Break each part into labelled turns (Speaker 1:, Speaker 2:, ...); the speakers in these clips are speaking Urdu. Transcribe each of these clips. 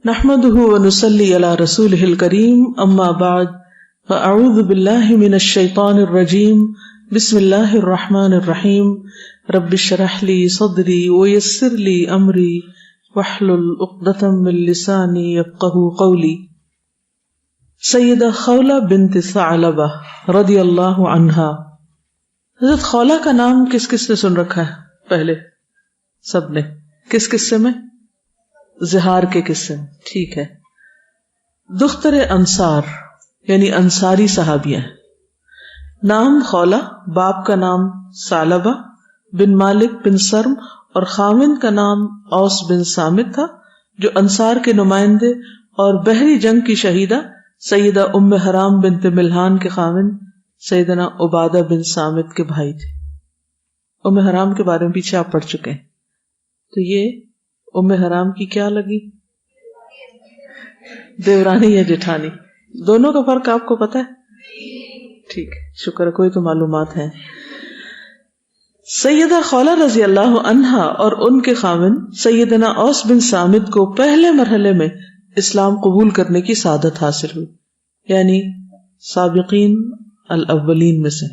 Speaker 1: نحمده ونصلي على رسوله الكريم اما بعد فاعوذ بالله من الشيطان الرجيم بسم الله الرحمن الرحيم رب اشرح لي صدري ويسر لي امري واحلل عقدة من لساني يفقهوا قولي. سیدہ خولہ بنت ثعلبہ رضی اللہ عنہا. حضرت خولہ کا نام کس کس نے سن رکھا ہے؟ پہلے سب نے. کس قصے میں؟ زہار کے قصے میں. ٹھیک ہے. دختر انصار یعنی انصاری صحابیہ ہیں. نام خولہ، باپ کا نام ثعلبہ بن مالک بن سرم اور خاوند کا نام اوس بن صامت تھا، جو انصار کے نمائندے اور بحری جنگ کی شہیدہ سیدہ ام حرام بنت ملحان کے خاوند سیدنا عبادہ بن صامت کے بھائی تھے. ام حرام کے بارے میں پیچھے آپ پڑھ چکے ہیں. تو یہ ام حرام کی کیا لگی؟ دیورانی یا جٹھانی؟ دونوں کا فرق آپ کو پتا ہے؟ ٹھیک ہے، شکر ہے، کوئی تو معلومات ہیں. سیدہ خولہ رضی اللہ عنہا اور ان کے خاوند سیدنا اوس بن صامت کو پہلے مرحلے میں اسلام قبول کرنے کی سعادت حاصل ہوئی، یعنی سابقین الاولین میں سے.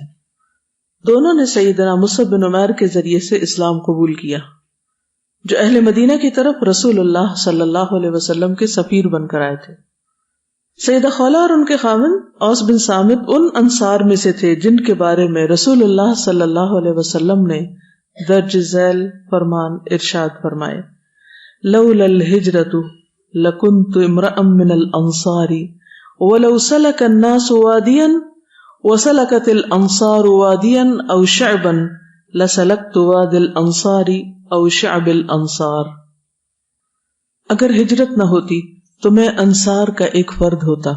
Speaker 1: دونوں نے سیدنا مصعب بن عمیر کے ذریعے سے اسلام قبول کیا، جو اہل مدینہ کی طرف رسول اللہ صلی اللہ علیہ وسلم کے سفیر بن کر آئے تھے. سیدہ خولہ اور ان کے خاوند اوس بن صامت ان انصار میں سے تھے جن کے بارے میں رسول اللہ صلی اللہ علیہ وسلم نے درج ذیل فرمان ارشاد فرمائے: لولا الہجرۃ لکنت امرأ من الانصار ولو سلک الناس وادیا وسلکت الانصار وادیا او شعبا لسلکت وادی الانصار او شعب الانصار. اگر ہجرت نہ ہوتی تو میں انصار کا ایک فرد ہوتا،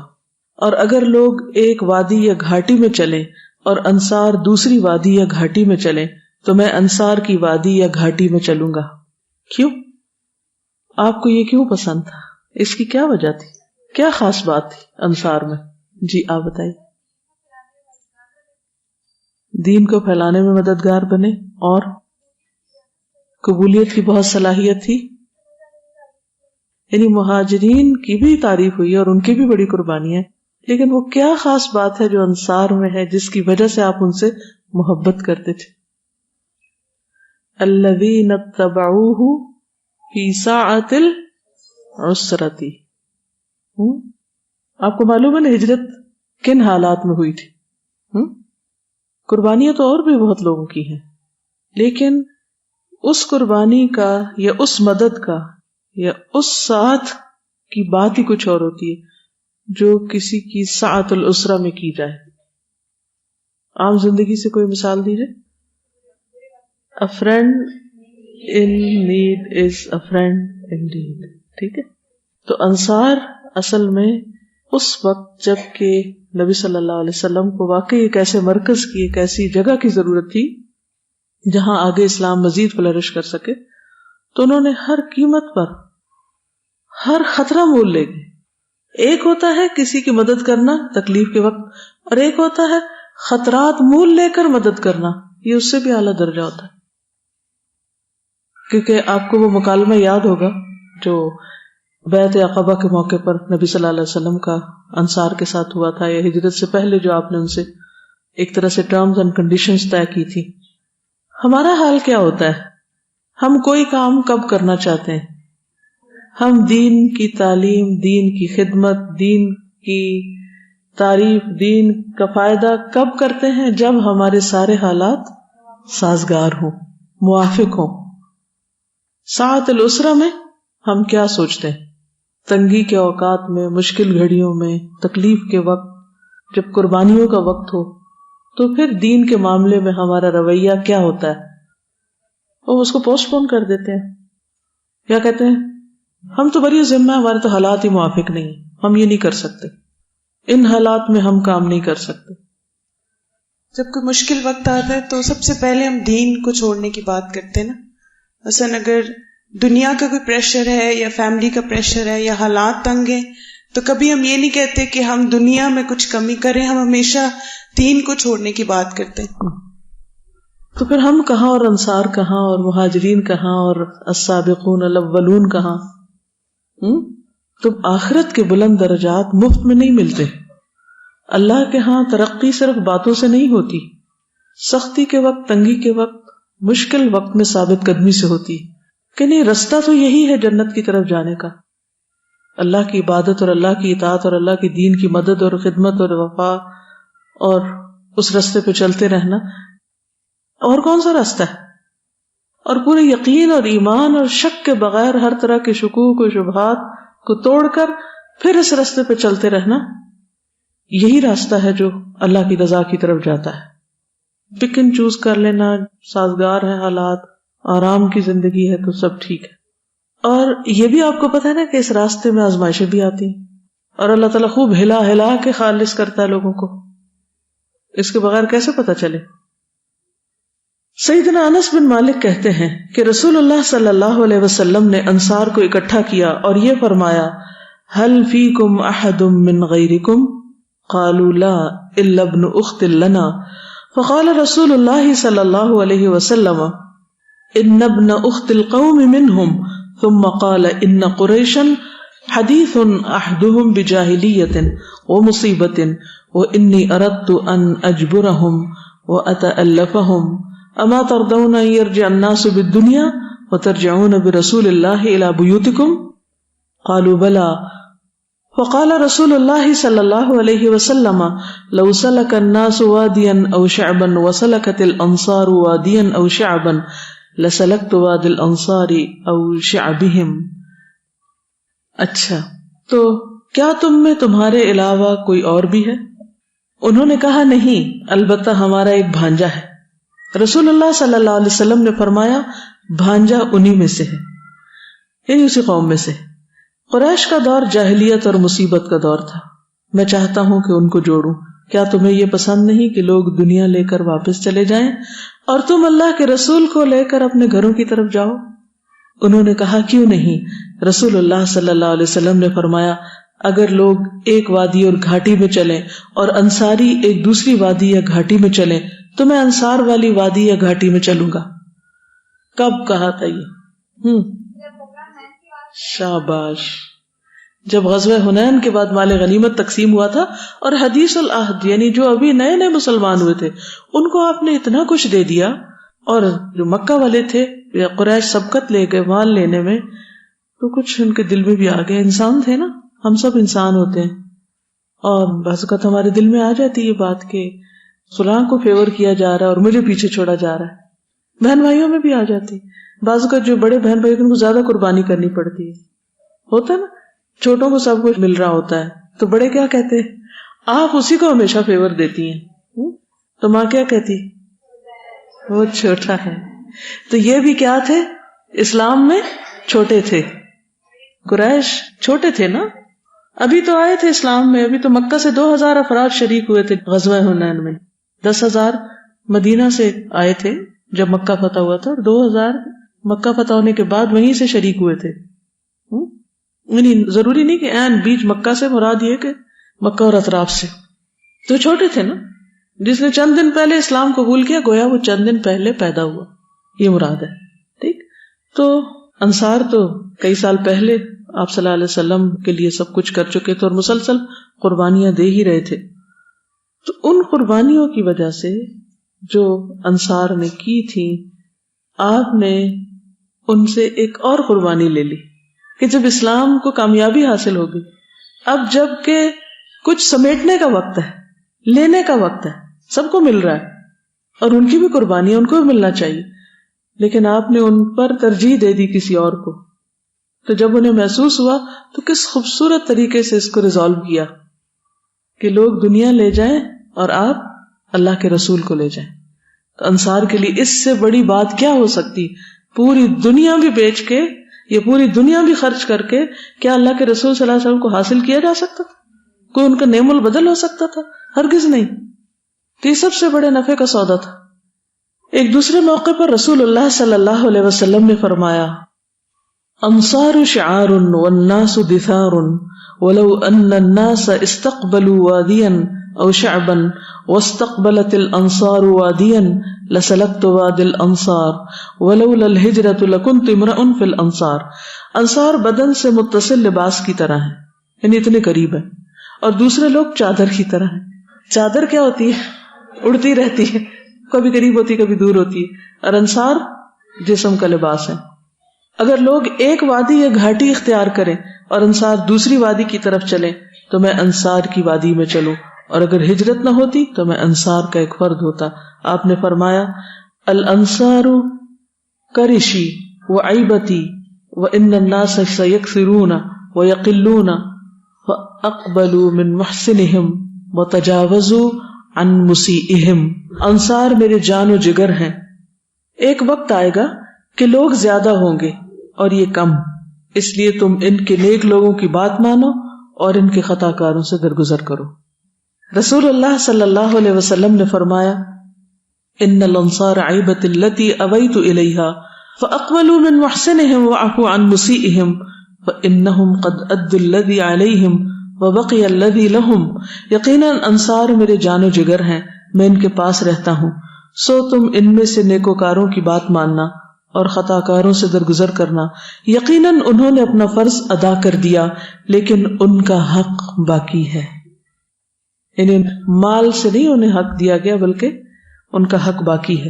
Speaker 1: اور اگر لوگ ایک وادی یا گھاٹی میں چلیں اور انصار دوسری وادی یا گھاٹی میں چلیں تو میں انصار کی وادی یا گھاٹی میں چلوں گا. کیوں؟ آپ کو یہ کیوں پسند تھا؟ اس کی کیا وجہ تھی؟ کیا خاص بات تھی انصار میں؟ جی آپ بتائیے. دین کو پھیلانے میں مددگار بنے اور قبولیت کی بہت صلاحیت تھی. یعنی مہاجرین کی بھی تعریف ہوئی اور ان کی بھی بڑی قربانی ہے، لیکن وہ کیا خاص بات ہے جو انصار میں ہے جس کی وجہ سے آپ ان سے محبت کرتے تھے؟ الذین اتبعوہ فی ساعۃ العسرۃ. آپ کو معلوم ہے نا ہجرت کن حالات میں ہوئی تھی؟ قربانیاں تو اور بھی بہت لوگوں کی ہیں، لیکن اس قربانی کا یا اس مدد کا یا اس ساتھ کی بات ہی کچھ اور ہوتی ہے جو کسی کی ساعت الاسرہ میں کی جائے. عام زندگی سے کوئی مثال دیجیے. A friend in need is a friend indeed. ٹھیک ہے. تو انصار اصل میں اس وقت جب کہ نبی صلی اللہ علیہ وسلم کو واقعی ایک ایسے مرکز کی، ایک ایسی جگہ کی ضرورت تھی جہاں آگے اسلام مزید فلرش کر سکے، تو انہوں نے ہر قیمت پر ہر خطرہ مول لے گئے. ایک ہوتا ہے کسی کی مدد کرنا تکلیف کے وقت، اور ایک ہوتا ہے خطرات مول لے کر مدد کرنا. یہ اس سے بھی اعلیٰ درجہ ہوتا ہے، کیونکہ آپ کو وہ مکالمہ یاد ہوگا جو بیعت عقبہ کے موقع پر نبی صلی اللہ علیہ وسلم کا انصار کے ساتھ ہوا تھا، یا ہجرت سے پہلے جو آپ نے ان سے ایک طرح سے ٹرمز اینڈ کنڈیشنز طے کی تھی. ہمارا حال کیا ہوتا ہے؟ ہم کوئی کام کب کرنا چاہتے ہیں؟ ہم دین کی تعلیم، دین کی خدمت، دین کی تعریف، دین کا فائدہ کب کرتے ہیں؟ جب ہمارے سارے حالات سازگار ہوں، موافق ہوں. ساعت الاسرہ میں ہم کیا سوچتے ہیں؟ تنگی کے اوقات میں، مشکل گھڑیوں میں، تکلیف کے وقت، جب قربانیوں کا وقت ہو، تو پھر دین کے معاملے میں ہمارا رویہ کیا ہوتا ہے؟ وہ اس کو پوسٹ پون کر دیتے ہیں. کیا کہتے ہیں؟ ہم تو بری ذمہ ہیں، ہمارے تو حالات ہی موافق نہیں ہیں، ہم یہ نہیں کر سکتے، ان حالات میں ہم کام نہیں کر سکتے.
Speaker 2: جب کوئی مشکل وقت آتا ہے تو سب سے پہلے ہم دین کو چھوڑنے کی بات کرتے ہیں نا. مثلا اگر دنیا کا کوئی پریشر ہے یا فیملی کا پریشر ہے یا حالات تنگ ہیں تو کبھی ہم یہ نہیں کہتے کہ ہم دنیا میں کچھ کمی کریں، ہم ہمیشہ دین کو چھوڑنے کی بات کرتے ہیں.
Speaker 1: تو پھر ہم کہاں اور انصار کہاں اور مہاجرین کہاں اور السابقون الاولون کہاں؟ تم آخرت کے بلند درجات مفت میں نہیں ملتے. اللہ کے ہاں ترقی صرف باتوں سے نہیں ہوتی، سختی کے وقت، تنگی کے وقت، مشکل وقت میں ثابت قدمی سے ہوتی کہ نہیں. رستہ تو یہی ہے جنت کی طرف جانے کا، اللہ کی عبادت اور اللہ کی اطاعت اور اللہ کی دین کی مدد اور خدمت اور وفا اور اس رستے پہ چلتے رہنا. اور کون سا رستہ ہے؟ اور پورے یقین اور ایمان اور شک کے بغیر ہر طرح کے شکوک و شبہات کو توڑ کر پھر اس رستے پہ چلتے رہنا، یہی راستہ ہے جو اللہ کی رضا کی طرف جاتا ہے. پک اینڈ چوز کر لینا، سازگار ہے حالات، آرام کی زندگی ہے تو سب ٹھیک ہے. اور یہ بھی آپ کو پتہ ہے نا کہ اس راستے میں آزمائشیں بھی آتی ہیں اور اللہ تعالیٰ خوب ہلا ہلا کے خالص کرتا ہے لوگوں کو. اس کے بغیر کیسے پتہ چلے؟ سیدنا انس بن مالک کہتے ہیں کہ رسول اللہ صلی اللہ علیہ وسلم نے انصار کو اکٹھا کیا اور یہ فرمایا: هل فیکم احد من غیرکم؟ قالوا لا الا ابن اخت لنا. فقال رسول اللہ صلی اللہ علیہ وسلم: ان ابن اخت القوم منهم. ثم قال: ان قریشا حدیث احدهم بجاہلیۃ ومصیبۃ وانی اردت ان اجبرهم واتألفهم. اما ترضون ان يرجع الناس بالدنيا وترجعون برسول الله الى بيوتكم؟ قالوا بلى. فقال رسول الله صلى الله عليه وسلم: لو سلك الناس واديا او شعبا وسلكت الانصار واديا او شعبا لسلكت وادي الانصار او شعبهم. اچھا، تو کیا تم میں تمہارے علاوہ کوئی اور بھی ہے؟ انہوں نے کہا نہیں، البتہ ہمارا ایک بھانجا ہے. رسول اللہ صلی اللہ علیہ وسلم نے فرمایا: بھانجا انہی میں سے ہے، یعنی اسی قوم میں سے. قریش کا دور جاہلیت اور مصیبت کا دور تھا. میں چاہتا ہوں کہ ان کو جوڑوں. کیا تمہیں یہ پسند نہیں کہ لوگ دنیا لے کر واپس چلے جائیں اور تم اللہ کے رسول کو لے کر اپنے گھروں کی طرف جاؤ؟ انہوں نے کہا کیوں نہیں. رسول اللہ صلی اللہ علیہ وسلم نے فرمایا: اگر لوگ ایک وادی اور گھاٹی میں چلیں اور انصاری ایک دوسری وادی یا گھاٹی میں چلیں تو میں انصار والی وادی یا گھاٹی میں چلوں گا. کب کہا تھا یہ؟ شاباش. جب غزوہ حنین کے بعد مال غنیمت تقسیم ہوا تھا اور حدیث العہد یعنی جو ابھی نئے نئے مسلمان ہوئے تھے ان کو آپ نے اتنا کچھ دے دیا، اور جو مکہ والے تھے یا قریش سبقت لے گئے مال لینے میں، تو کچھ ان کے دل میں بھی آ گئے. انسان تھے نا، ہم سب انسان ہوتے ہیں، اور بعض اوقات ہمارے دل میں آ جاتی یہ بات کہ فلاں کو فیور کیا جا رہا ہے اور مجھے پیچھے چھوڑا جا رہا ہے. بہن بھائیوں میں بھی آ جاتی. بعض اوقات جو بڑے بہن بھائی ان کو زیادہ قربانی کرنی پڑتی ہے، ہوتا ہے نا، چھوٹوں کو سب کچھ مل رہا ہوتا ہے تو بڑے کیا کہتے ہیں؟ آپ اسی کو ہمیشہ فیور دیتی ہیں. تو ماں کیا کہتی؟ وہ چھوٹا ہے. تو یہ بھی کیا تھے؟ اسلام میں چھوٹے تھے. قریش چھوٹے تھے نا، ابھی تو آئے تھے اسلام میں. ابھی تو مکہ سے 2000 افراد شریک ہوئے تھے غزوہ حنین میں. 10,000 مدینہ سے آئے تھے جب مکہ فتح ہوا تھا، اور 2000 مکہ فتح ہونے کے بعد وہیں سے شریک ہوئے تھے. یعنی ضروری نہیں کہ عین بیچ مکہ سے، مراد یہ کہ مکہ اور اطراف سے. تو چھوٹے تھے نا. جس نے چند دن پہلے اسلام قبول کیا گویا وہ چند دن پہلے پیدا ہوا، یہ مراد ہے. ٹھیک. تو انصار تو کئی سال پہلے آپ صلی اللہ علیہ وسلم کے لیے سب کچھ کر چکے تھے اور مسلسل قربانیاں دے ہی رہے تھے. تو ان قربانیوں کی وجہ سے جو انصار نے کی تھی، آپ نے ان سے ایک اور قربانی لے لی کہ جب اسلام کو کامیابی حاصل ہوگی، اب جب کہ کچھ سمیٹنے کا وقت ہے، لینے کا وقت ہے، سب کو مل رہا ہے اور ان کی بھی قربانی ہے، ان کو بھی ملنا چاہیے، لیکن آپ نے ان پر ترجیح دے دی کسی اور کو. تو جب انہیں محسوس ہوا تو کس خوبصورت طریقے سے اس کو ریزالو کیا کہ لوگ دنیا لے جائیں اور آپ اللہ کے رسول کو لے جائیں. تو انصار کے لیے اس سے بڑی بات کیا ہو سکتی؟ پوری دنیا بھی بیچ کے یا پوری دنیا بھی خرچ کر کے کیا اللہ کے رسول صلی اللہ علیہ وسلم کو حاصل کیا جا سکتا تھا؟ کوئی ان کا نعم البدل ہو سکتا تھا؟ ہرگز نہیں. تو یہ سب سے بڑے نفع کا سودا تھا. ایک دوسرے موقع پر رسول اللہ صلی اللہ علیہ وسلم نے فرمایا: انصار شعار والناس دثار ولو ان الناس استقبلوا واديا أو شعبا واستقبلت الأنصار واديا لسلكت وادي الأنصار ولولا الهجرة لكنت امرأ في الأنصار. انصار بدن سے متصل لباس کی طرح ہیں، یعنی اتنے قریب ہیں، اور دوسرے لوگ چادر کی طرح ہیں. چادر کیا ہوتی ہے؟ اڑتی رہتی ہے، کبھی قریب ہوتی کبھی دور ہوتی ہے، اور انصار جسم کا لباس ہے. اگر لوگ ایک وادی یا گھاٹی اختیار کریں اور انصار دوسری وادی کی طرف چلیں تو میں انصار کی وادی میں چلوں، اور اگر ہجرت نہ ہوتی تو میں انصار کا ایک فرد ہوتا. آپ نے فرمایا الانصار کرشی وعیبتی وان الناس سیکثرون ویقلون فاقبلوا من محسنہم وتجاوزوا عن مسیئہم. انصار میرے جان و جگر ہیں. ایک وقت آئے گا کہ لوگ زیادہ ہوں گے اور یہ کم، اس لیے تم ان کے نیک لوگوں کی بات مانو اور ان کے خطا کاروں سے درگزر کرو. رسول اللہ صلی اللہ علیہ وسلم نے فرمایا ان الانصار عیبت التی اویت الیہا فاقبلوا من محسنہم وعفوا عن مسیئہم فانہم قد ادوا الذی علیہم وبقی الذی لہم. یقیناً انصار میرے جان و جگر ہیں، میں ان کے پاس رہتا ہوں، سو تم ان میں سے نیکوکاروں کی بات ماننا اور خطا کاروں سے درگزر کرنا. یقیناً انہوں نے اپنا فرض ادا کر دیا لیکن ان کا حق باقی ہے. یعنی مال سے نہیں انہیں حق دیا گیا بلکہ ان کا حق باقی ہے.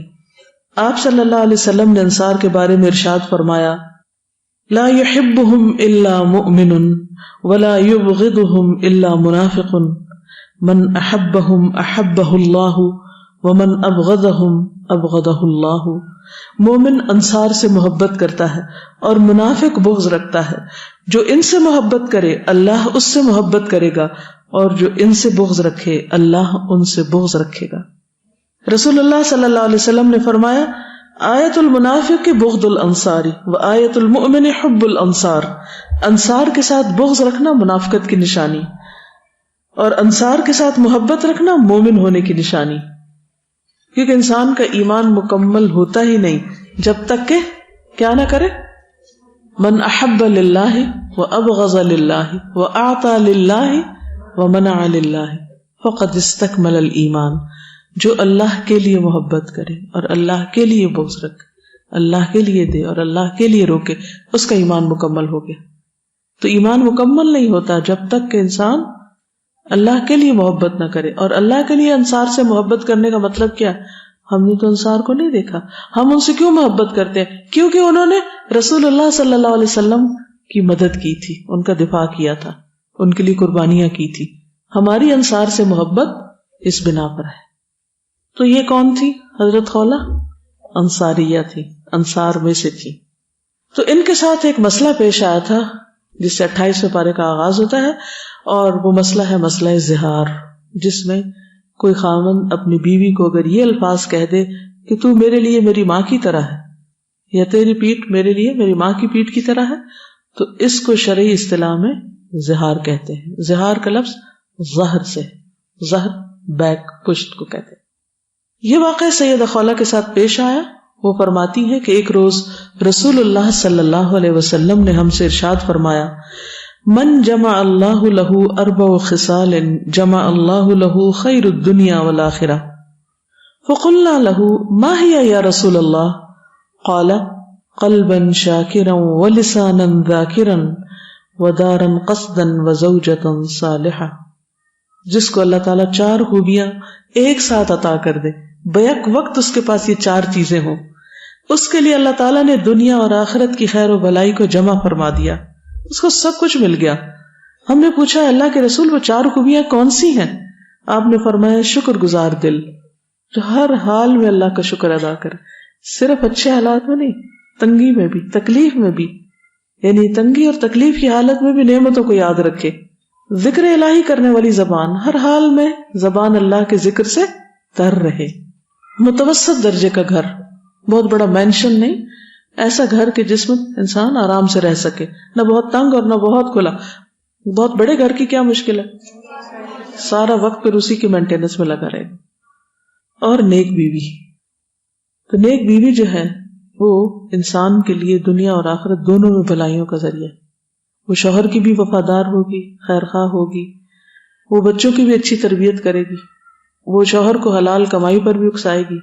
Speaker 1: آپ صلی اللہ علیہ وسلم نے انصار کے بارے میں ارشاد فرمایا لا يحبهم الا مؤمن ولا يبغضهم الا منافق من احبهم احبه الله ومن ابغضهم ابغضه الله. مومن انصار سے محبت کرتا ہے اور منافق بغض رکھتا ہے. جو ان سے محبت کرے اللہ اس سے محبت کرے گا، اور جو ان سے بغض رکھے اللہ ان سے بغض رکھے گا. رسول اللہ صلی اللہ علیہ وسلم نے فرمایا آیت المنافق بغض الانصاری و آیت المؤمن حب الانصار. انصار کے ساتھ بغض رکھنا منافقت کی نشانی، اور انصار کے ساتھ محبت رکھنا مومن ہونے کی نشانی. کیونکہ انسان کا ایمان مکمل ہوتا ہی نہیں جب تک کہ کیا نہ کرے. من احب للہ وابغض للہ واعطى للہ ومنع للہ فقد استکمل الایمان. جو اللہ کے لیے محبت کرے اور اللہ کے لیے بغض رکھے، اللہ کے لیے دے اور اللہ کے لیے روکے، اس کا ایمان مکمل ہو گیا. تو ایمان مکمل نہیں ہوتا جب تک کہ انسان اللہ کے لیے محبت نہ کرے. اور اللہ کے لیے انصار سے محبت کرنے کا مطلب کیا؟ ہم نے تو انصار کو نہیں دیکھا، ہم ان سے کیوں محبت کرتے ہیں؟ کیونکہ انہوں نے رسول اللہ صلی اللہ علیہ وسلم کی مدد کی تھی، ان کا دفاع کیا تھا، ان کے لیے قربانیاں کی تھی. ہماری انصار سے محبت اس بنا پر ہے. تو یہ کون تھی؟ حضرت خولہ انصاریہ تھی، انصار میں سے تھی. تو ان کے ساتھ ایک مسئلہ پیش آیا تھا جس سے 28ویں پارے کا آغاز ہوتا ہے، اور وہ مسئلہ ہے مسئلہ زہار، جس میں کوئی خاوند اپنی بیوی کو اگر یہ الفاظ کہہ دے کہ تو میرے لیے میری ماں کی طرح ہے، یا تیری پیٹھ میرے لیے میری ماں کی پیٹھ کی طرح ہے، تو اس کو شرعی اصطلاح میں زہار کہتے ہیں. زہار کا لفظ زہر سے، زہر بیک پشت کو کہتے ہیں. یہ واقعہ سیدہ خولہ کے ساتھ پیش آیا. وہ فرماتی ہے کہ ایک روز رسول اللہ صلی اللہ علیہ وسلم نے ہم سے ارشاد فرمایا من جمع اللہ لہ اربع خصال جمع اللہ لہ خیر الدنیا والآخرہ. فقلنا له ما هي یا رسول اللہ؟ قال قلبا شاکرا ولسانا ذاکرا ودارا قصدا وزوجتا صالحہ. جس کو اللہ تعالیٰ 4 خوبیاں ایک ساتھ عطا کر دے، بیک وقت اس کے پاس یہ 4 چیزیں ہوں، اس کے لیے اللہ تعالیٰ نے دنیا اور آخرت کی خیر و بھلائی کو جمع فرما دیا، اس کو سب کچھ مل گیا. ہم نے پوچھا اللہ کے رسول وہ 4 خوبیاں کون سی ہیں؟ آپ نے فرمایا شکر گزار دل، جو ہر حال میں اللہ کا شکر ادا کرے، صرف اچھے حالات میں نہیں، تنگی میں بھی، تکلیف میں بھی، یعنی تنگی اور تکلیف کی حالت میں بھی نعمتوں کو یاد رکھے. ذکر الہی کرنے والی زبان، ہر حال میں زبان اللہ کے ذکر سے تر رہے. متوسط درجے کا گھر، بہت بڑا مینشن نہیں، ایسا گھر کہ جس میں انسان آرام سے رہ سکے، نہ بہت تنگ اور نہ بہت کھلا. بہت بڑے گھر کی کیا مشکل ہے، سارا وقت پھر اسی کی مینٹیننس میں لگا رہے گا. اور نیک بیوی، تو نیک بیوی جو ہے وہ انسان کے لیے دنیا اور آخرت دونوں میں بھلائیوں کا ذریعہ ہے. وہ شوہر کی بھی وفادار ہوگی، خیر خواہ ہوگی، وہ بچوں کی بھی اچھی تربیت کرے گی، وہ شوہر کو حلال کمائی پر بھی اکسائے گی،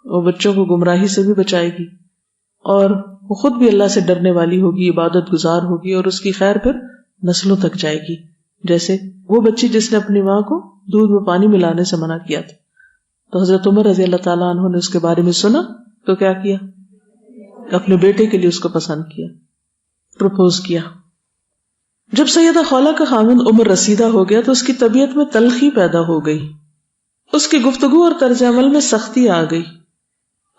Speaker 1: وہ بچوں کو گمراہی سے بھی بچائے گی، اور وہ خود بھی اللہ سے ڈرنے والی ہوگی، عبادت گزار ہوگی، اور اس کی خیر پھر نسلوں تک جائے گی. جیسے وہ بچی جس نے اپنی ماں کو دودھ میں پانی ملانے سے منع کیا تھا، تو حضرت عمر رضی اللہ تعالیٰ عنہ نے اس کے بارے میں سنا تو کیا کیا؟ اپنے بیٹے کے لیے اس کو پسند کیا، پرپوز کیا. جب سیدہ خولہ کا خاوند عمر رسیدہ ہو گیا تو اس کی طبیعت میں تلخی پیدا ہو گئی، اس کی گفتگو اور طرز عمل میں سختی آ گئی.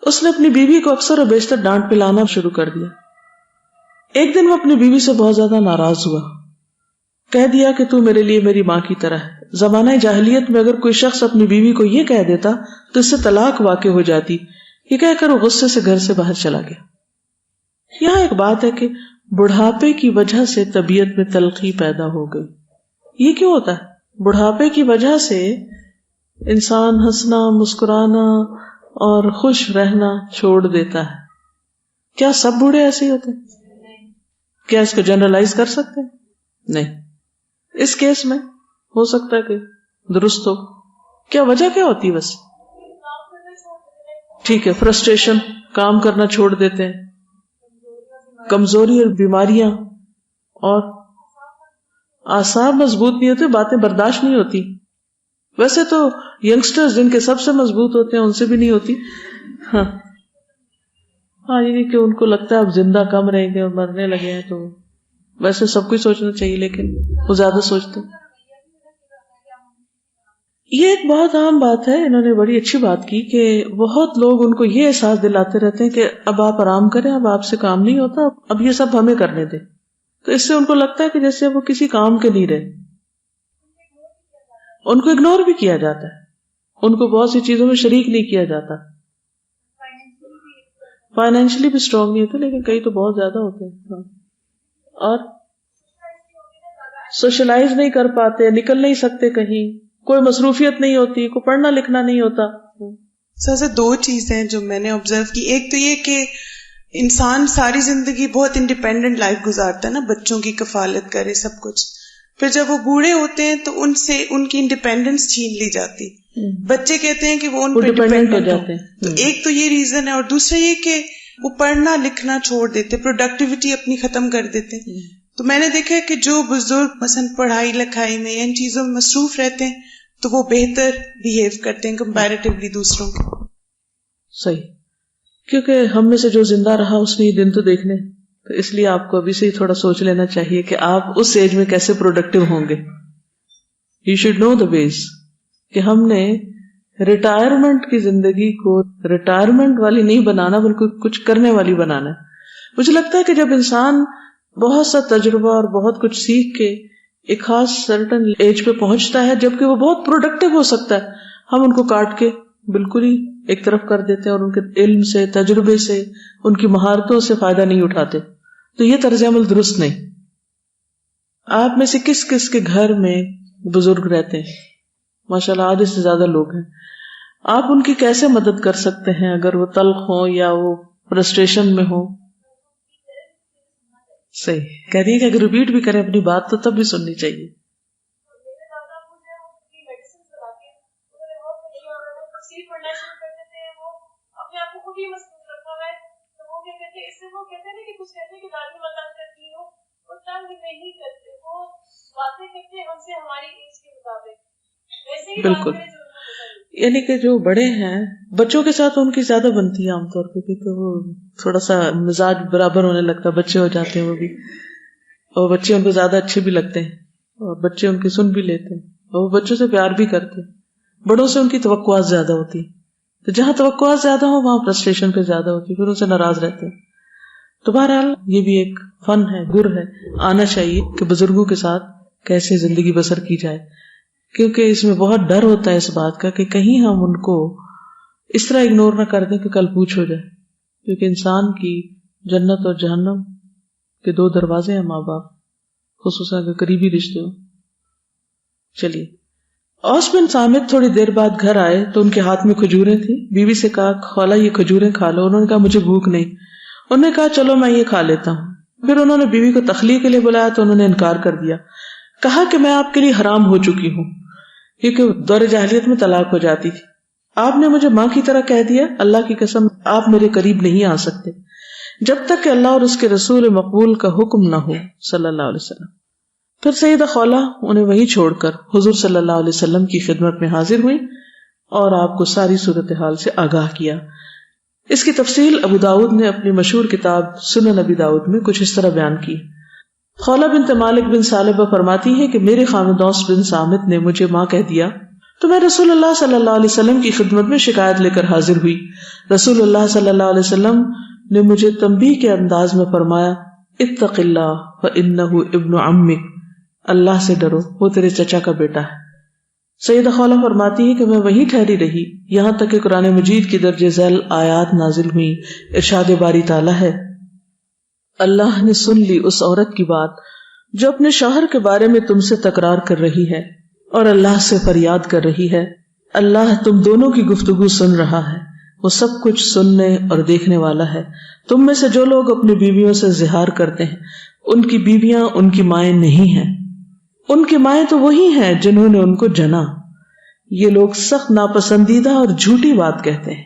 Speaker 1: اس نے اپنی بیوی کو اکثر و بیشتر ڈانٹ پلانا شروع کر دیا. ایک دن وہ اپنی بیوی سے بہت زیادہ ناراض ہوا، کہہ دیا کہ تو میرے لیے میری ماں کی طرح ہے. زمانہ جاہلیت میں اگر کوئی شخص اپنی بیوی کو یہ کہہ دیتا تو اس سے طلاق واقع ہو جاتی. یہ کہہ کر وہ غصے سے گھر سے باہر چلا گیا. یہاں ایک بات ہے کہ بڑھاپے کی وجہ سے طبیعت میں تلخی پیدا ہو گئی. یہ کیوں ہوتا ہے؟ بڑھاپے کی وجہ سے انسان ہنسنا، مسکرانا اور خوش رہنا چھوڑ دیتا ہے. کیا سب بوڑھے ایسے ہی ہوتے ہیں؟ کیا اس کو جنرلائز کر سکتے ہیں؟ نہیں. اس کیس میں ہو سکتا ہے کہ درست ہو. کیا وجہ کیا ہوتی ہے؟ بس ٹھیک ہے، فرسٹریشن، کام کرنا چھوڑ دیتے ہیں، کمزوری اور بیماریاں، اور اعصاب مضبوط نہیں ہوتے، باتیں برداشت نہیں ہوتی. ویسے تو ینگسٹرز جن کے سب سے مضبوط ہوتے ہیں ان سے بھی نہیں ہوتی. ہاں یہ کہ ان کو لگتا ہے اب زندہ کم رہیں گے اور مرنے لگے ہیں، تو ویسے سب کچھ سوچنا چاہیے لیکن وہ زیادہ سوچتے ہیں. یہ ایک بہت عام بات ہے، انہوں نے بڑی اچھی بات کی کہ بہت لوگ ان کو یہ احساس دلاتے رہتے ہیں کہ اب آپ آرام کریں، اب آپ سے کام نہیں ہوتا، اب یہ سب ہمیں کرنے دیں. تو اس سے ان کو لگتا ہے کہ جیسے وہ کسی کام کے نہیں رہے. ان کو اگنور بھی کیا جاتا ہے، ان کو بہت سی چیزوں میں شریک نہیں کیا جاتا. فائنینشلی بھی اسٹرانگ نہیں ہوتے لیکن کئی تو بہت زیادہ ہوتے ہیں. اور سوشلائز نہیں کر پاتے، نکل نہیں سکتے کہیں، کوئی مصروفیت نہیں ہوتی، کوئی پڑھنا لکھنا نہیں ہوتا.
Speaker 2: سر دو چیزیں جو میں نے آبزرو کی، ایک تو یہ کہ انسان ساری زندگی بہت انڈیپینڈنٹ لائف گزارتا ہے نا، بچوں کی کفالت کرے سب کچھ. پھر جب وہ بوڑھے ہوتے ہیں تو ان سے ان کی انڈیپینڈنس چھین لی جاتی. بچے کہتے ہیں کہ وہ ان پہ ڈیپینڈنٹ ہو جاتے ہیں. تو ایک تو یہ ریزن ہے، اور دوسرا یہ کہ وہ پڑھنا لکھنا چھوڑ دیتے، پروڈکٹیوٹی اپنی ختم کر دیتے. تو میں نے دیکھا کہ جو بزرگ مثلا پڑھائی لکھائی میں ان چیزوں میں مصروف رہتے ہیں تو وہ بہتر بیہیو کرتے ہیں کمپیریٹیولی دوسروں کے.
Speaker 1: صحیح، کیونکہ ہم میں سے جو زندہ رہا اس نے یہ دن تو دیکھنے، تو اس لیے آپ کو ابھی سے ہی تھوڑا سوچ لینا چاہیے کہ آپ اس ایج میں کیسے پروڈکٹیو ہوں گے. یو شوڈ نو دا ویز کہ ہم نے ریٹائرمنٹ کی زندگی کو ریٹائرمنٹ والی نہیں بنانا بلکہ کچھ کرنے والی بنانا ہے. مجھے لگتا ہے کہ جب انسان بہت سا تجربہ اور بہت کچھ سیکھ کے ایک خاص سرٹن ایج پہ پہنچتا ہے جبکہ وہ بہت پروڈکٹیو ہو سکتا ہے، ہم ان کو کاٹ کے بالکل ہی ایک طرف کر دیتے ہیں اور ان کے علم سے، تجربے سے، ان کی مہارتوں سے فائدہ نہیں اٹھاتے. تو یہ طرز عمل درست نہیں. آپ میں سے کس کس کے گھر میں بزرگ رہتے ہیں؟ ماشاءاللہ آدھے سے زیادہ لوگ ہیں. آپ ان کی کیسے مدد کر سکتے ہیں اگر وہ تلخ ہوں یا وہ فرسٹریشن میں ہوں؟ صحیح کہہ رہی ہے کہ اگر ریپیٹ بھی کریں اپنی بات تو تب بھی سننی چاہیے. بالکل، یعنی کہ جو بڑے ہیں بچوں کے ساتھ ان کی زیادہ بنتی ہے عام طور پہ، کیونکہ وہ تھوڑا سا مزاج برابر ہونے لگتا ہے، بچے ہو جاتے ہیں وہ بھی، اور بچے ان کو زیادہ اچھے بھی لگتے ہیں اور بچے ان کی سن بھی لیتے ہیں اور وہ بچوں سے پیار بھی کرتے ہیں. بڑوں سے ان کی توقعات زیادہ ہوتی ہیں، تو جہاں توقعات زیادہ ہوں وہاں فرسٹریشن پہ زیادہ ہوتی ہے، پھر ان سے ناراض رہتے ہیں. تو بہرحال یہ بھی ایک فن ہے، گر ہے، آنا چاہیے کہ بزرگوں کے ساتھ کیسے زندگی بسر کی جائے، کیونکہ اس میں بہت ڈر ہوتا ہے اس بات کا کہ کہیں ہم ان کو اس طرح اگنور نہ کر دیں کہ کل پوچھ ہو جائے. کیونکہ انسان کی جنت اور جہنم کے دو دروازے ہیں، ماں باپ، خصوصاً اگر قریبی رشتے ہوں. چلیے، اوس بن صامت تھوڑی دیر بعد گھر آئے تو ان کے ہاتھ میں کھجوریں تھیں. بیوی سے کہا خالہ یہ کھجوریں کھا لو. انہوں نے کہا مجھے بھوک نہیں. انہوں نے کہا چلو میں یہ کھا لیتا ہوں. پھر انہوں نے بیوی کو تخلیہ کے لیے بلایا تو انہوں نے انکار کر دیا. کہا کہ میں آپ کے لیے حرام ہو چکی ہوں. کیونکہ دور جاہلیت میں طلاق ہو جاتی تھی. آپ نے مجھے ماں کی طرح کہہ دیا، اللہ کی قسم آپ میرے قریب نہیں آ سکتے جب تک کہ اللہ اور اس کے رسول مقبول کا حکم نہ ہو صلی اللہ علیہ وسلم. پھر سیدہ خولہ انہیں وہی چھوڑ کر حضور صلی اللہ علیہ وسلم کی خدمت میں حاضر ہوئی اور آپ کو ساری صورتحال سے آگاہ کیا. اس کی تفصیل ابو داؤد نے اپنی مشہور کتاب سنن ابی داؤد میں کچھ اس طرح بیان کی. خولہ بنت مالک بن ثعلبہ فرماتی ہے کہ میرے خاوند اوس بن صامت نے مجھے ماں کہہ دیا تو میں رسول اللہ صلی اللہ علیہ وسلم کی خدمت میں شکایت لے کر حاضر ہوئی. رسول اللہ صلی اللہ علیہ وسلم نے مجھے تنبیہ کے انداز میں فرمایا اتق اللہ فإنہ ابن عمک، اللہ سے ڈرو، وہ تیرے چچا کا بیٹا ہے. سیدہ خولہ فرماتی ہے کہ میں وہیں ٹھہری رہی یہاں تک کہ قرآن مجید کی درج ذیل آیات نازل ہوئی. ارشاد باری تعالیٰ ہے، اللہ نے سن لی اس عورت کی بات جو اپنے شوہر کے بارے میں تم سے تکرار کر رہی ہے اور اللہ سے فریاد کر رہی ہے. اللہ تم دونوں کی گفتگو سن رہا ہے، وہ سب کچھ سننے اور دیکھنے والا ہے. تم میں سے جو لوگ اپنی بیویوں سے زہار کرتے ہیں ان کی بیویاں ان کی مائیں نہیں ہیں، ان کی مائیں تو وہی ہیں جنہوں نے ان کو جنا. یہ لوگ سخت ناپسندیدہ اور جھوٹی بات کہتے ہیں،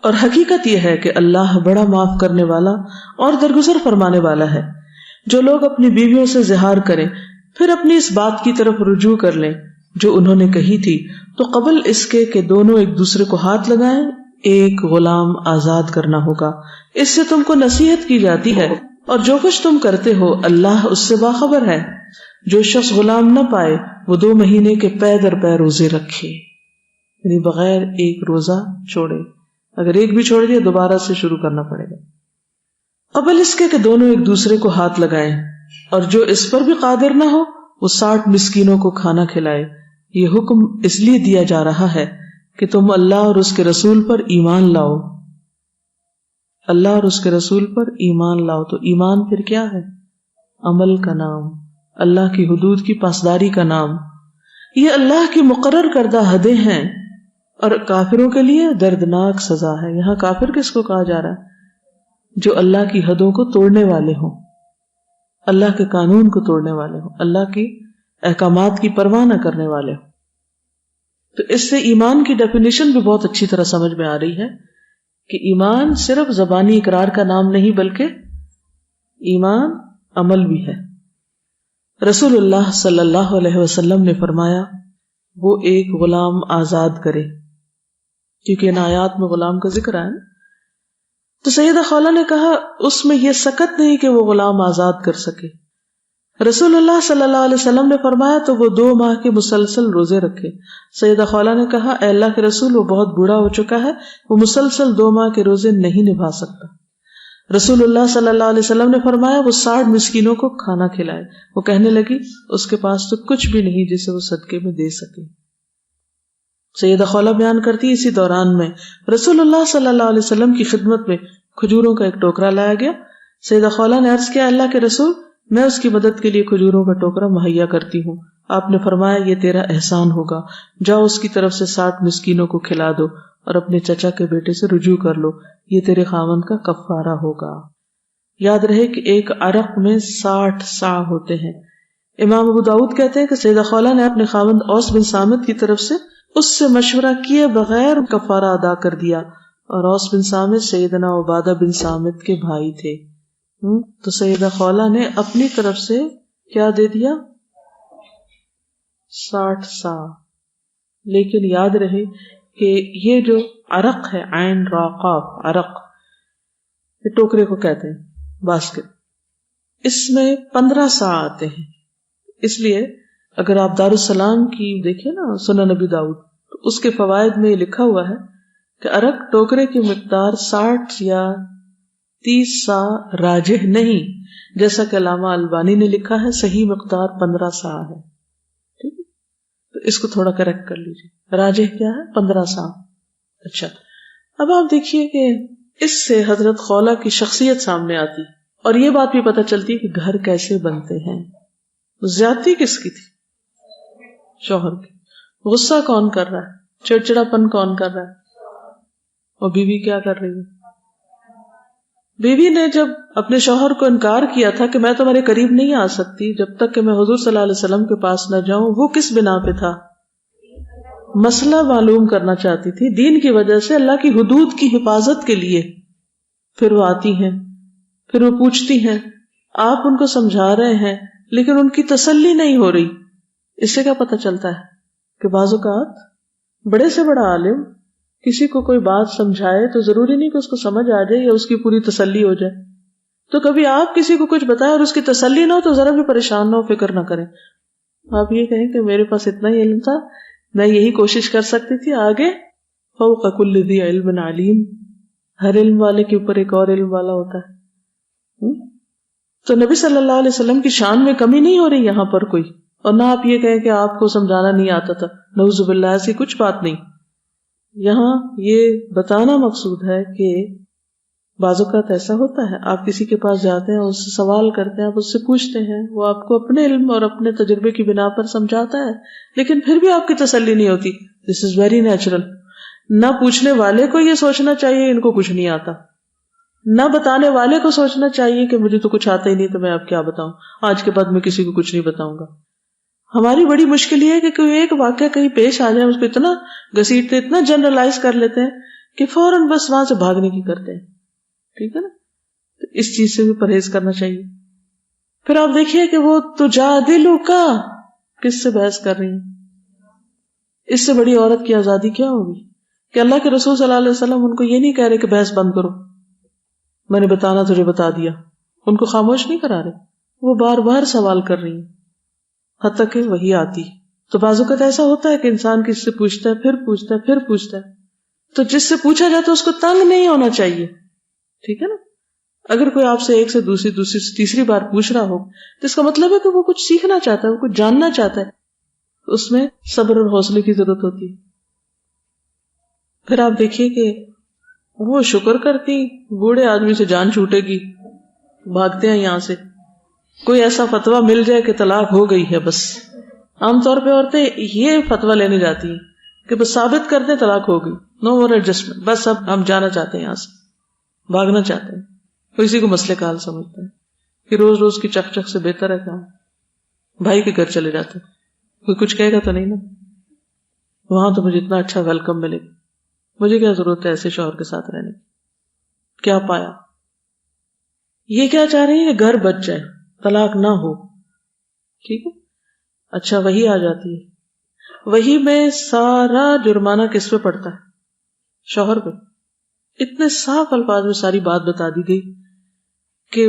Speaker 1: اور حقیقت یہ ہے کہ اللہ بڑا معاف کرنے والا اور درگزر فرمانے والا ہے. جو لوگ اپنی بیویوں سے زہار کریں پھر اپنی اس بات کی طرف رجوع کر لیں جو انہوں نے کہی تھی تو قبل اس کے کہ دونوں ایک دوسرے کو ہاتھ لگائیں ایک غلام آزاد کرنا ہوگا. اس سے تم کو نصیحت کی جاتی ہے اور جو کچھ تم کرتے ہو اللہ اس سے باخبر ہے. جو شخص غلام نہ پائے وہ 2 مہینے کے پے در پے روزے رکھے، یعنی بغیر ایک روزہ چھوڑے. اگر ایک بھی چھوڑ دیا دوبارہ سے شروع کرنا پڑے گا. قبل اس کے کہ دونوں ایک دوسرے کو ہاتھ لگائیں، اور جو اس پر بھی قادر نہ ہو وہ 60 مسکینوں کو کھانا کھلائے. یہ حکم اس لیے دیا جا رہا ہے کہ تم اللہ اور اس کے رسول پر ایمان لاؤ. اللہ اور اس کے رسول پر ایمان لاؤ. تو ایمان پھر کیا ہے؟ عمل کا نام، اللہ کی حدود کی پاسداری کا نام. یہ اللہ کی مقرر کردہ حدیں ہیں اور کافروں کے لیے دردناک سزا ہے. یہاں کافر کس کو کہا جا رہا ہے؟ جو اللہ کی حدوں کو توڑنے والے ہوں، اللہ کے قانون کو توڑنے والے ہوں، اللہ کی احکامات کی پرواہ نہ کرنے والے ہوں. تو اس سے ایمان کی ڈیفینیشن بھی بہت اچھی طرح سمجھ میں آ رہی ہے کہ ایمان صرف زبانی اقرار کا نام نہیں بلکہ ایمان عمل بھی ہے. رسول اللہ صلی اللہ علیہ وسلم نے فرمایا وہ ایک غلام آزاد کرے، کیونکہ ان آیات میں غلام کا ذکر ہے. تو سیدہ خولہ نے کہا اس میں یہ سکت نہیں کہ وہ غلام آزاد کر سکے. رسول اللہ صلی اللہ علیہ وسلم نے فرمایا تو وہ 2 ماہ کے مسلسل روزے رکھے. سیدہ خولہ نے کہا اے اللہ کے رسول وہ بہت بوڑھا ہو چکا ہے، وہ مسلسل 2 ماہ کے روزے نہیں نبھا سکتا. رسول اللہ صلی اللہ علیہ وسلم نے فرمایا وہ 60 مسکینوں کو کھانا کھلائے. وہ کہنے لگی اس کے پاس تو کچھ بھی نہیں جسے وہ صدقے میں دے سکے. سیدہ خولہ بیان کرتی اسی دوران میں رسول اللہ صلی اللہ علیہ وسلم کی خدمت میں کھجوروں کا ایک ٹوکرا لایا گیا. سیدہ خولہ نے عرض کیا اللہ کے رسول میں اس کی مدد کے لیے کھجوروں کا ٹوکرا مہیا کرتی ہوں. آپ نے فرمایا یہ تیرا احسان ہوگا، جاؤ اس کی طرف سے 60 مسکینوں کو کھلا دو اور اپنے چچا کے بیٹے سے رجوع کر لو، یہ تیرے خاوند کا کفارہ ہوگا. یاد رہے کہ ایک عرق میں 60 صاع ہوتے ہیں. امام ابو داؤد کہتے ہیں کہ سیدہ خولہ نے اپنے خاوند اوس بن صامت کی طرف سے اس سے مشورہ کیے بغیر کفارہ ادا کر دیا، اور اوس بن صامت سیدنا عبادہ بن صامت کے بھائی تھے. تو سیدہ خولہ نے اپنی طرف سے کیا دے دیا؟ 60 صاع. لیکن یاد رہے کہ یہ جو عرق ہے، عین را قاف عرق، یہ ٹوکرے کو کہتے ہیں باسکٹ، اس میں 15 صاع آتے ہیں. اس لیے اگر آپ دارالسلام کی دیکھیں نا سنن نبی داؤد تو اس کے فوائد میں یہ لکھا ہوا ہے کہ عرق ٹوکرے کی مقدار 60 یا 30 صاع راجح نہیں، جیسا کہ علامہ البانی نے لکھا ہے صحیح مقدار 15 صاع ہے. ٹھیک ہے، تو اس کو تھوڑا کریکٹ کر لیجیے. راجح کیا ہے؟ 15 صاع. اچھا، اب آپ دیکھیے کہ اس سے حضرت خولہ کی شخصیت سامنے آتی اور یہ بات بھی پتہ چلتی کہ گھر کیسے بنتے ہیں. زیادتی کس کی تھی؟ شوہر کی. غصہ کون کر رہا ہے؟ چڑچڑاپن کون کر رہا ہے؟ اور بیوی کیا کر رہی ہے؟ بیوی نے جب اپنے شوہر کو انکار کیا تھا کہ میں تمہارے قریب نہیں آ سکتی جب تک کہ میں حضور صلی اللہ علیہ وسلم کے پاس نہ جاؤں، وہ کس بنا پہ تھا؟ مسئلہ معلوم کرنا چاہتی تھی دین کی وجہ سے، اللہ کی حدود کی حفاظت کے لیے. پھر وہ آتی ہیں، پھر وہ پوچھتی ہیں، آپ ان کو سمجھا رہے ہیں لیکن ان کی تسلی نہیں ہو رہی. اس سے کیا پتہ چلتا ہے کہ بعض اوقات بڑے سے بڑا عالم کسی کو کوئی بات سمجھائے تو ضروری نہیں کہ اس کو سمجھ آ جائے یا اس کی پوری تسلی ہو جائے. تو کبھی آپ کسی کو کچھ بتائیں اور اس کی تسلی نہ ہو تو ذرا بھی پریشان نہ ہو، فکر نہ کریں. آپ یہ کہیں کہ میرے پاس اتنا ہی علم تھا، میں یہی کوشش کر سکتی تھی. آگے فوق کل ذی علم علیم، ہر علم والے کے اوپر ایک اور علم والا ہوتا ہے. تو نبی صلی اللہ علیہ وسلم کی شان میں کمی نہیں ہو رہی یہاں پر کوئی، اور نہ آپ یہ کہیں کہ آپ کو سمجھانا نہیں آتا تھا. نعوذ باللہ، ایسی کچھ بات نہیں. یہاں یہ بتانا مقصود ہے کہ بعض اوقات ایسا ہوتا ہے آپ کسی کے پاس جاتے ہیں، اس سے سوال کرتے ہیں، آپ اس سے پوچھتے ہیں، وہ آپ کو اپنے علم اور اپنے تجربے کی بنا پر سمجھاتا ہے، لیکن پھر بھی آپ کی تسلی نہیں ہوتی. دس از ویری نیچرل. نہ پوچھنے والے کو یہ سوچنا چاہیے ان کو کچھ نہیں آتا، نہ بتانے والے کو سوچنا چاہیے کہ مجھے تو کچھ آتا ہی نہیں تو میں اب کیا بتاؤں، آج کے بعد میں کسی کو کچھ نہیں بتاؤں گا. ہماری بڑی مشکل یہ ہے کہ کوئی ایک واقعہ کہیں پیش آ جائے، اس کو اتنا گھسیٹتے، اتنا جنرلائز کر لیتے ہیں کہ فوراً بس وہاں سے بھاگنے کی کرتے ہیں. ٹھیک ہے نا؟ تو اس چیز سے بھی پرہیز کرنا چاہیے. پھر آپ دیکھیے کہ وہ تجادلک، کس سے بحث کر رہی ہیں؟ اس سے بڑی عورت کی آزادی کیا ہوگی کہ اللہ کے رسول صلی اللہ علیہ وسلم ان کو یہ نہیں کہہ رہے کہ بحث بند کرو، میں نے بتانا تجھے بتا دیا. ان کو خاموش نہیں کرا رہے، وہ بار بار سوال کر رہی ہیں حتیٰ کہ وہی آتی. تو بعض اوقات ایسا ہوتا ہے کہ انسان کسی سے پوچھتا ہے، پھر پوچھتا ہے، پھر پوچھتا ہے. تو جس سے پوچھا جاتا ہے اس کو تنگ نہیں ہونا چاہیے. ٹھیک ہے نا؟ اگر کوئی آپ سے ایک سے دوسری سے تیسری بار پوچھ رہا ہو تو اس کا مطلب ہے کہ وہ کچھ سیکھنا چاہتا ہے، وہ کچھ جاننا چاہتا ہے. اس میں صبر اور حوصلے کی ضرورت ہوتی ہے. پھر آپ دیکھیے کہ وہ شکر کرتی، بوڑھے آدمی سے جان چھوٹے گی، بھاگتے ہیں یہاں سے. کوئی ایسا فتویٰ مل جائے کہ طلاق ہو گئی ہے، بس. عام طور پہ عورتیں یہ فتویٰ لینے جاتی ہیں کہ بس ثابت کر دیں طلاق ہو گئی، نو مور ایڈجسٹمنٹ، بس اب ہم جانا چاہتے ہیں یہاں سے، بھاگنا چاہتے ہیں. کوئی اسی کو مسئلے کا حل سمجھتے ہیں کہ روز روز کی چک چک سے بہتر ہے کہ ہم بھائی کے گھر چلے جاتے ہیں. کوئی کچھ کہے گا تو نہیں نا، وہاں تو مجھے اتنا اچھا ویلکم ملے گا، مجھے کیا ضرورت ہے ایسے شوہر کے ساتھ رہنے کی. کیا پایا؟ یہ کیا چاہ رہی ہے کہ گھر بچ جائے، طلاق نہ ہو. ٹھیک ہے. اچھا وہی آ جاتی ہے، وہی میں سارا جرمانہ کس پہ پڑتا ہے؟ شوہر پہ. اتنے صاف الفاظ میں ساری بات بتا دی گئی کہ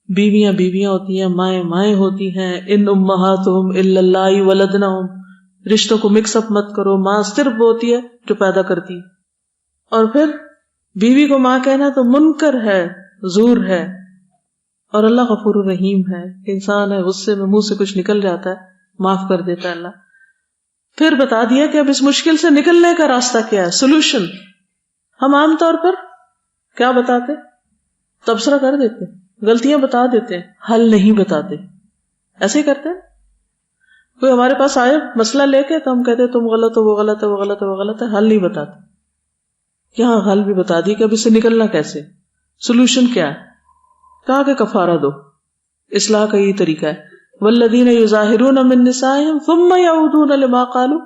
Speaker 1: بیویاں بیویاں ہوتی ہیں، مائیں مائیں ہوتی ہیں. ان امہاتہم الا اللہ ولدنہم، رشتوں کو مکس اپ مت کرو. ماں صرف وہ ہوتی ہے جو پیدا کرتی. اور پھر بیوی کو ماں کہنا تو منکر ہے، زور ہے. اور اللہ غفور الرحیم ہے، انسان ہے غصے میں منہ سے کچھ نکل جاتا ہے، معاف کر دیتا ہے اللہ. پھر بتا دیا کہ اب اس مشکل سے نکلنے کا راستہ کیا ہے، سولوشن. ہم عام طور پر کیا بتاتے؟ تبصرہ کر دیتے، غلطیاں بتا دیتے ہیں، حل نہیں بتاتے. ایسے ہی کرتے ہیں. کوئی ہمارے پاس آئے مسئلہ لے کے تو ہم کہتے تم غلط ہو، وہ غلط ہے، وہ غلط ہے، وہ غلط ہے. حل نہیں بتاتے. یہاں حل بھی بتا دی کہ اب اس سے نکلنا کیسے، سولوشن کیا ہے. کہا کہ کفارہ دو. اصلاح کا یہ طریقہ ہے. والذین یظاہرون من نسائہم ثم یعودون لما قالوا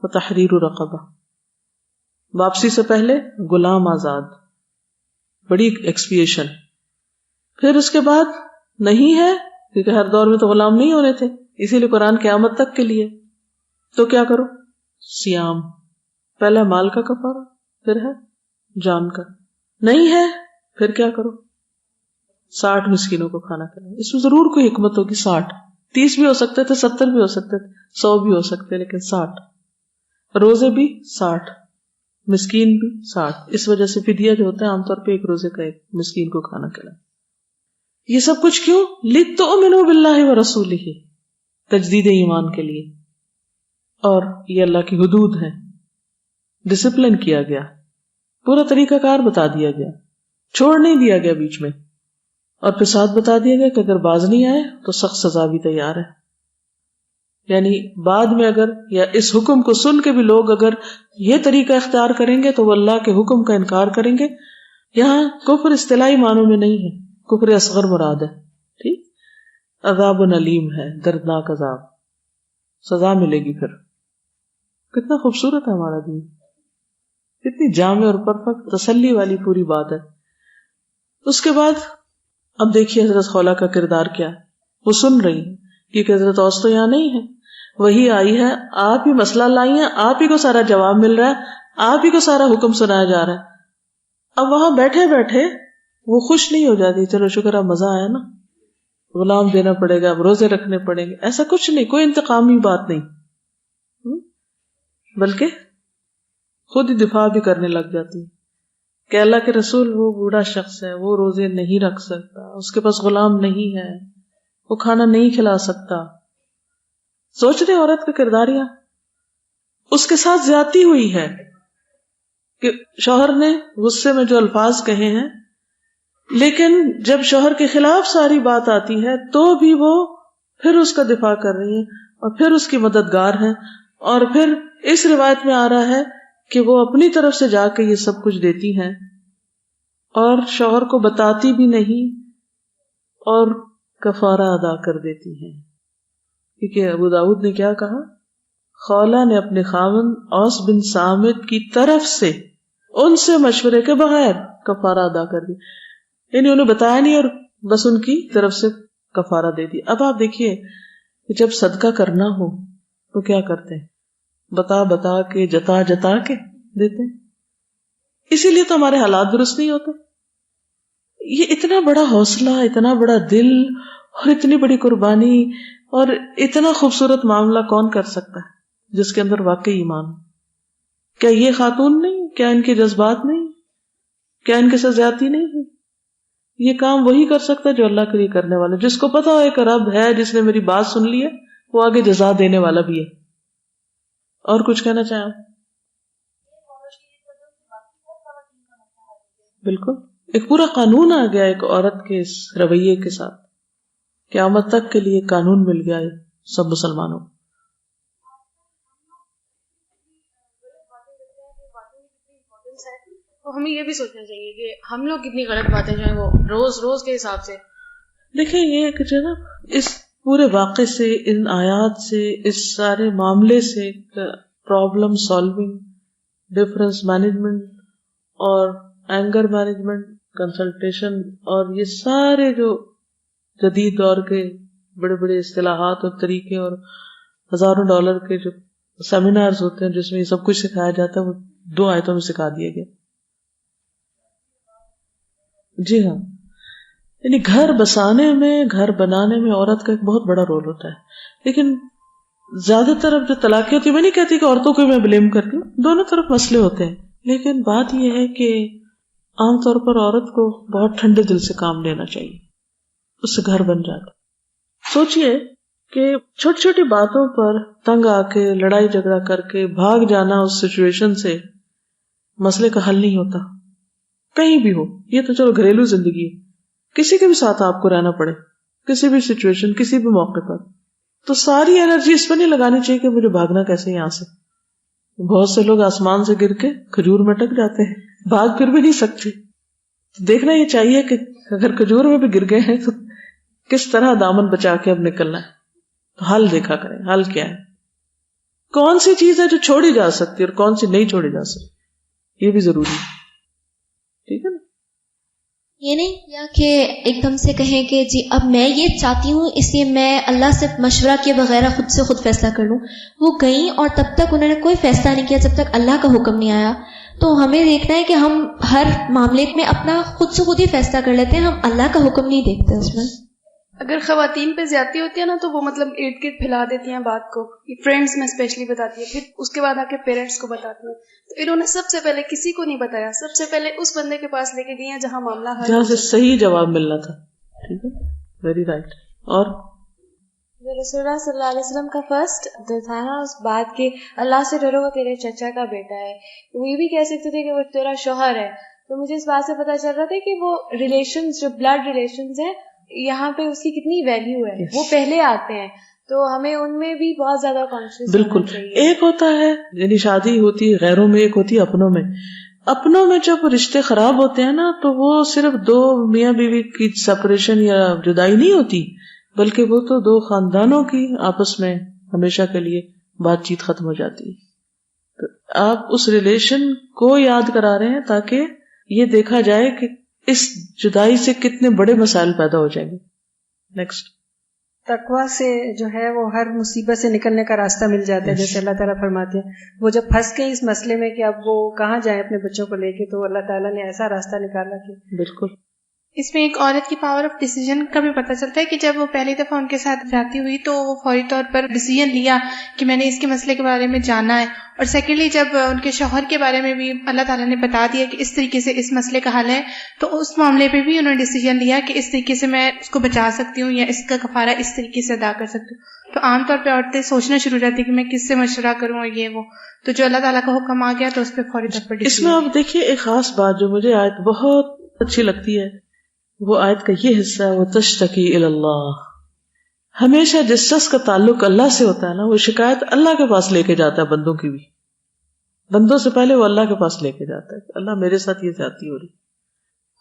Speaker 1: وتحریر رقبہ. واپسی سے پہلے غلام آزاد، بڑی ایکسپیشن. پھر اس کے بعد نہیں ہے کیونکہ ہر دور میں تو غلام نہیں ہونے تھے، اسی لیے قرآن قیامت تک کے لیے. تو کیا کرو؟ سیام. پہلا مال کا کفارہ، پھر ہے جان کا. نہیں ہے پھر کیا کرو؟ 60 مسکینوں کو کھانا کھلاؤ. اس میں ضرور کوئی حکمت ہوگی. 60 30 بھی ہو سکتے تھے، 70 بھی ہو سکتے تھے، 100 بھی ہو سکتے، لیکن 60. روزے بھی 60، مسکین بھی 60. اس وجہ سے فدیہ جو ہوتا ہے عام طور پہ ایک روزے کا ایک مسکین کو کھانا کھلانا. یہ سب کچھ کیوں؟ لِتُؤْمِنُوا بِاللَّهِ وَرَسُولِهِ، تجدید ایمان کے لیے. اور یہ اللہ کی حدود ہیں، ڈسپلن کیا گیا، پورا طریقہ کار بتا دیا گیا، چھوڑ نہیں دیا گیا بیچ میں. اور پھر ساتھ بتا دیا گیا کہ اگر باز نہیں آئے تو سخت سزا بھی تیار ہے. یعنی بعد میں اگر یا اس حکم کو سن کے بھی لوگ اگر یہ طریقہ اختیار کریں گے تو وہ اللہ کے حکم کا انکار کریں گے. یہاں کفر اصطلاحی معنوں میں نہیں ہے، کفر اصغر مراد ہے. ٹھیک. عذاب علیم ہے، دردناک عذاب، سزا ملے گی. پھر کتنا خوبصورت ہے ہمارا دین، کتنی جامع اور پرفیکٹ تسلی والی پوری بات ہے. اس کے بعد اب دیکھیے حضرت خولا کا کردار کیا ہے. وہ سن رہی ہے کیونکہ حضرت اوس تو یہاں نہیں ہے، وہی آئی ہے، آپ ہی مسئلہ لائی ہیں، آپ ہی کو سارا جواب مل رہا ہے، آپ ہی کو سارا حکم سنایا جا رہا ہے. اب وہاں بیٹھے بیٹھے وہ خوش نہیں ہو جاتی، چلو شکر اب مزہ آیا نا، غلام دینا پڑے گا، اب روزے رکھنے پڑیں گے، ایسا کچھ نہیں، کوئی انتقامی بات نہیں، بلکہ خود ہی دفاع بھی کرنے لگ جاتی ہے کہ اللہ کے رسول وہ بوڑھا شخص ہے، وہ روزے نہیں رکھ سکتا، اس کے پاس غلام نہیں ہے، وہ کھانا نہیں کھلا سکتا. سوچ رہے عورت کا کردار یہاں اس کے ساتھ زیادتی ہوئی ہے کہ شوہر نے غصے میں جو الفاظ کہے ہیں، لیکن جب شوہر کے خلاف ساری بات آتی ہے تو بھی وہ پھر اس کا دفاع کر رہی ہیں اور پھر اس کی مددگار ہیں، اور پھر اس روایت میں آ رہا ہے کہ وہ اپنی طرف سے جا کے یہ سب کچھ دیتی ہیں اور شوہر کو بتاتی بھی نہیں اور کفارہ ادا کر دیتی ہیں. کیونکہ ابو داؤد نے کیا کہا، خولا نے اپنے خاوند اوس بن صامت کی طرف سے ان سے مشورے کے بغیر کفارہ ادا کر دی، یعنی انہیں بتایا نہیں اور بس ان کی طرف سے کفارہ دے دی. اب آپ دیکھیے کہ جب صدقہ کرنا ہو تو کیا کرتے ہیں، بتا بتا کے جتا جتا کے دیتے ہیں. اسی لیے تو ہمارے حالات درست نہیں ہوتے. یہ اتنا بڑا حوصلہ، اتنا بڑا دل اور اتنی بڑی قربانی اور اتنا خوبصورت معاملہ کون کر سکتا ہے جس کے اندر واقعی ایمان؟ کیا یہ خاتون نہیں؟ کیا ان کے جذبات نہیں؟ کیا ان کے ساتھ زیادتی نہیں ہے؟ یہ کام وہی کر سکتا ہے جو اللہ کے لیے کرنے والا، جس کو پتا ہو ایک رب ہے جس نے میری بات سن لی ہے، وہ آگے جزا دینے والا بھی ہے. اور کچھ کہنا چاہیں آپ؟ بالکل، ایک پورا قانون آ گیا ایک عورت کے اس رویے کے ساتھ، قیامت تک کے لیے قانون مل گیا ہے سب مسلمانوں کو.
Speaker 3: تو ہمیں یہ بھی سوچنا چاہیے کہ ہم لوگ کتنی غلط باتیں جو ہیں وہ روز روز کے حساب سے
Speaker 1: دیکھیں. یہ کہ جو ہے نا اس پورے واقعے سے، ان آیات سے، اس سارے معاملے سے پرابلم سالونگ، ڈفرنس مینجمنٹ اور اینگر مینجمنٹ، کنسلٹیشن اور یہ سارے جو جدید دور کے بڑے بڑے اصطلاحات اور طریقے اور ہزاروں ڈالر کے جو سیمینارز ہوتے ہیں جس میں یہ سب کچھ سکھایا جاتا ہے، وہ 2 آیتوں میں سکھا دیا گیا. جی ہاں، یعنی گھر بسانے میں، گھر بنانے میں عورت کا ایک بہت بڑا رول ہوتا ہے. لیکن زیادہ تر اب جو طلاقیں ہوتی ہیں، میں نہیں کہتی کہ عورتوں کو میں بلیم کرتی ہوں، دونوں طرف مسئلے ہوتے ہیں، لیکن بات یہ ہے کہ عام طور پر عورت کو بہت ٹھنڈے دل سے کام لینا چاہیے، اس سے گھر بن جاتا. سوچئے کہ چھوٹی چھوٹی باتوں پر تنگ آ کے، لڑائی جھگڑا کر کے بھاگ جانا اس سچویشن سے مسئلے کا حل نہیں ہوتا، کہیں بھی ہو. یہ تو چلو گھریلو زندگی ہے، کسی کے بھی ساتھ آپ کو رہنا پڑے، کسی بھی سچویشن، کسی بھی موقع پر، تو ساری انرجی اس پہ نہیں لگانی چاہیے کہ مجھے بھاگنا کیسے یہاں سے. بہت سے لوگ آسمان سے گر کے کھجور میں ٹک جاتے ہیں، بھاگ پھر بھی نہیں سکتے. دیکھنا یہ چاہیے کہ اگر کھجور میں بھی گر گئے ہیں تو کس طرح دامن بچا کے اب نکلنا ہے. تو حل دیکھا کریں، حل کیا ہے، کون سی چیز ہے جو چھوڑی جا سکتی اور کون سی نہیں چھوڑی جا سکتی، یہ بھی ضروری ہے. ٹھیک ہے نا؟
Speaker 4: یہ نہیں یا کہ ایک دم سے کہیں کہ جی اب میں یہ چاہتی ہوں اس لیے میں اللہ سے مشورہ کیے بغیر خود سے خود فیصلہ کر لوں. وہ گئیں اور تب تک انہوں نے کوئی فیصلہ نہیں کیا جب تک اللہ کا حکم نہیں آیا. تو ہمیں دیکھنا ہے کہ ہم ہر معاملے میں اپنا خود سے خود ہی فیصلہ کر لیتے ہیں، ہم اللہ کا حکم نہیں دیکھتے اس میں.
Speaker 3: اگر خواتین پہ زیادتی ہوتی ہے نا تو وہ مطلب ارد گرد پھیلا دیتی ہیں بات کو، فرینڈز میں اسپیشلی بتاتی ہے، پھر اس کے بعد آ کے پیرنٹس کو بتاتی ہیں. تو انہوں نے سب سے پہلے کسی کو نہیں بتایا، سب سے پہلے اس بندے کے پاس لے کے گئی ہیں جہاں معاملہ حل
Speaker 1: جہاں سے صحیح جواب ملنا تھا. ٹھیک ہے، ویری رائٹ. اور
Speaker 5: رسول اللہ صلی اللہ علیہ وسلم کا فرسٹ جو تھا نا اس بات کہ اللہ سے ڈرو، وہ تیرے چچا کا بیٹا ہے. وہ یہ بھی کہہ سکتے تھے کہ وہ تیرا شوہر ہے. تو مجھے اس بات سے پتا چل رہا تھا کہ وہ ریلیشنز جو بلڈ ریلیشنز ہیں یہاں پہ اس کی کتنی ویلیو ہے. وہ پہلے آتے ہیں، تو ہمیں ان میں بھی بہت زیادہ کانشیس
Speaker 1: بالکل. ایک ہوتا ہے یعنی شادی ہوتی ہے غیروں میں، ایک ہوتی ہے اپنوں میں. اپنوں میں جب رشتے خراب ہوتے ہیں نا تو وہ صرف 2 میاں بیوی کی سپریشن یا جدائی نہیں ہوتی، بلکہ وہ تو 2 خاندانوں کی آپس میں ہمیشہ کے لیے بات چیت ختم ہو جاتی ہے. تو آپ اس ریلیشن کو یاد کرا رہے ہیں تاکہ یہ دیکھا جائے کہ اس جدائی سے کتنے بڑے مسائل پیدا ہو جائیں گے. نیکسٹ.
Speaker 6: تقویٰ سے جو ہے وہ ہر مصیبت سے نکلنے کا راستہ مل جاتا ہے. جیسے اللہ تعالیٰ فرماتے ہیں وہ جب پھنس گئے اس مسئلے میں کہ اب وہ کہاں جائیں اپنے بچوں کو لے کے، تو اللہ تعالیٰ نے ایسا راستہ نکالا کہ
Speaker 1: بالکل.
Speaker 3: اس میں ایک عورت کی پاور آف ڈیسیژن کا بھی پتہ چلتا ہے کہ جب وہ پہلی دفعہ ان کے ساتھ جاتی ہوئی تو وہ فوری طور پر ڈیسیژن لیا کہ میں نے اس کے مسئلے کے بارے میں جانا ہے. اور سیکنڈلی جب ان کے شوہر کے بارے میں بھی اللہ تعالیٰ نے بتا دیا کہ اس طریقے سے اس مسئلے کا حل ہے، تو اس معاملے پہ بھی انہوں نے ڈیسیژن لیا کہ اس طریقے سے میں اس کو بچا سکتی ہوں یا اس کا کفارہ اس طریقے سے ادا کر سکتی ہوں. تو عام طور پہ عورتیں سوچنا شروع ہو جاتی کہ میں کس سے مشورہ کروں اور یہ وہ، تو جو اللہ تعالیٰ کا حکم آ گیا تو اس پہ فوری طور پر
Speaker 1: اس میں آپ دیکھیے ایک خاص بات جو مجھے آیت بہت اچھی لگتی ہے، وہ آیت کا یہ حصہ ہے وَتَشْتَكِي إِلَى اللَّهِ. ہمیشہ جس شخص کا تعلق اللہ سے ہوتا ہے نا، وہ شکایت اللہ کے پاس لے کے جاتا ہے. بندوں کی بھی، بندوں سے پہلے وہ اللہ کے پاس لے کے جاتا ہے کہ اللہ میرے ساتھ یہ زیادتی ہو رہی.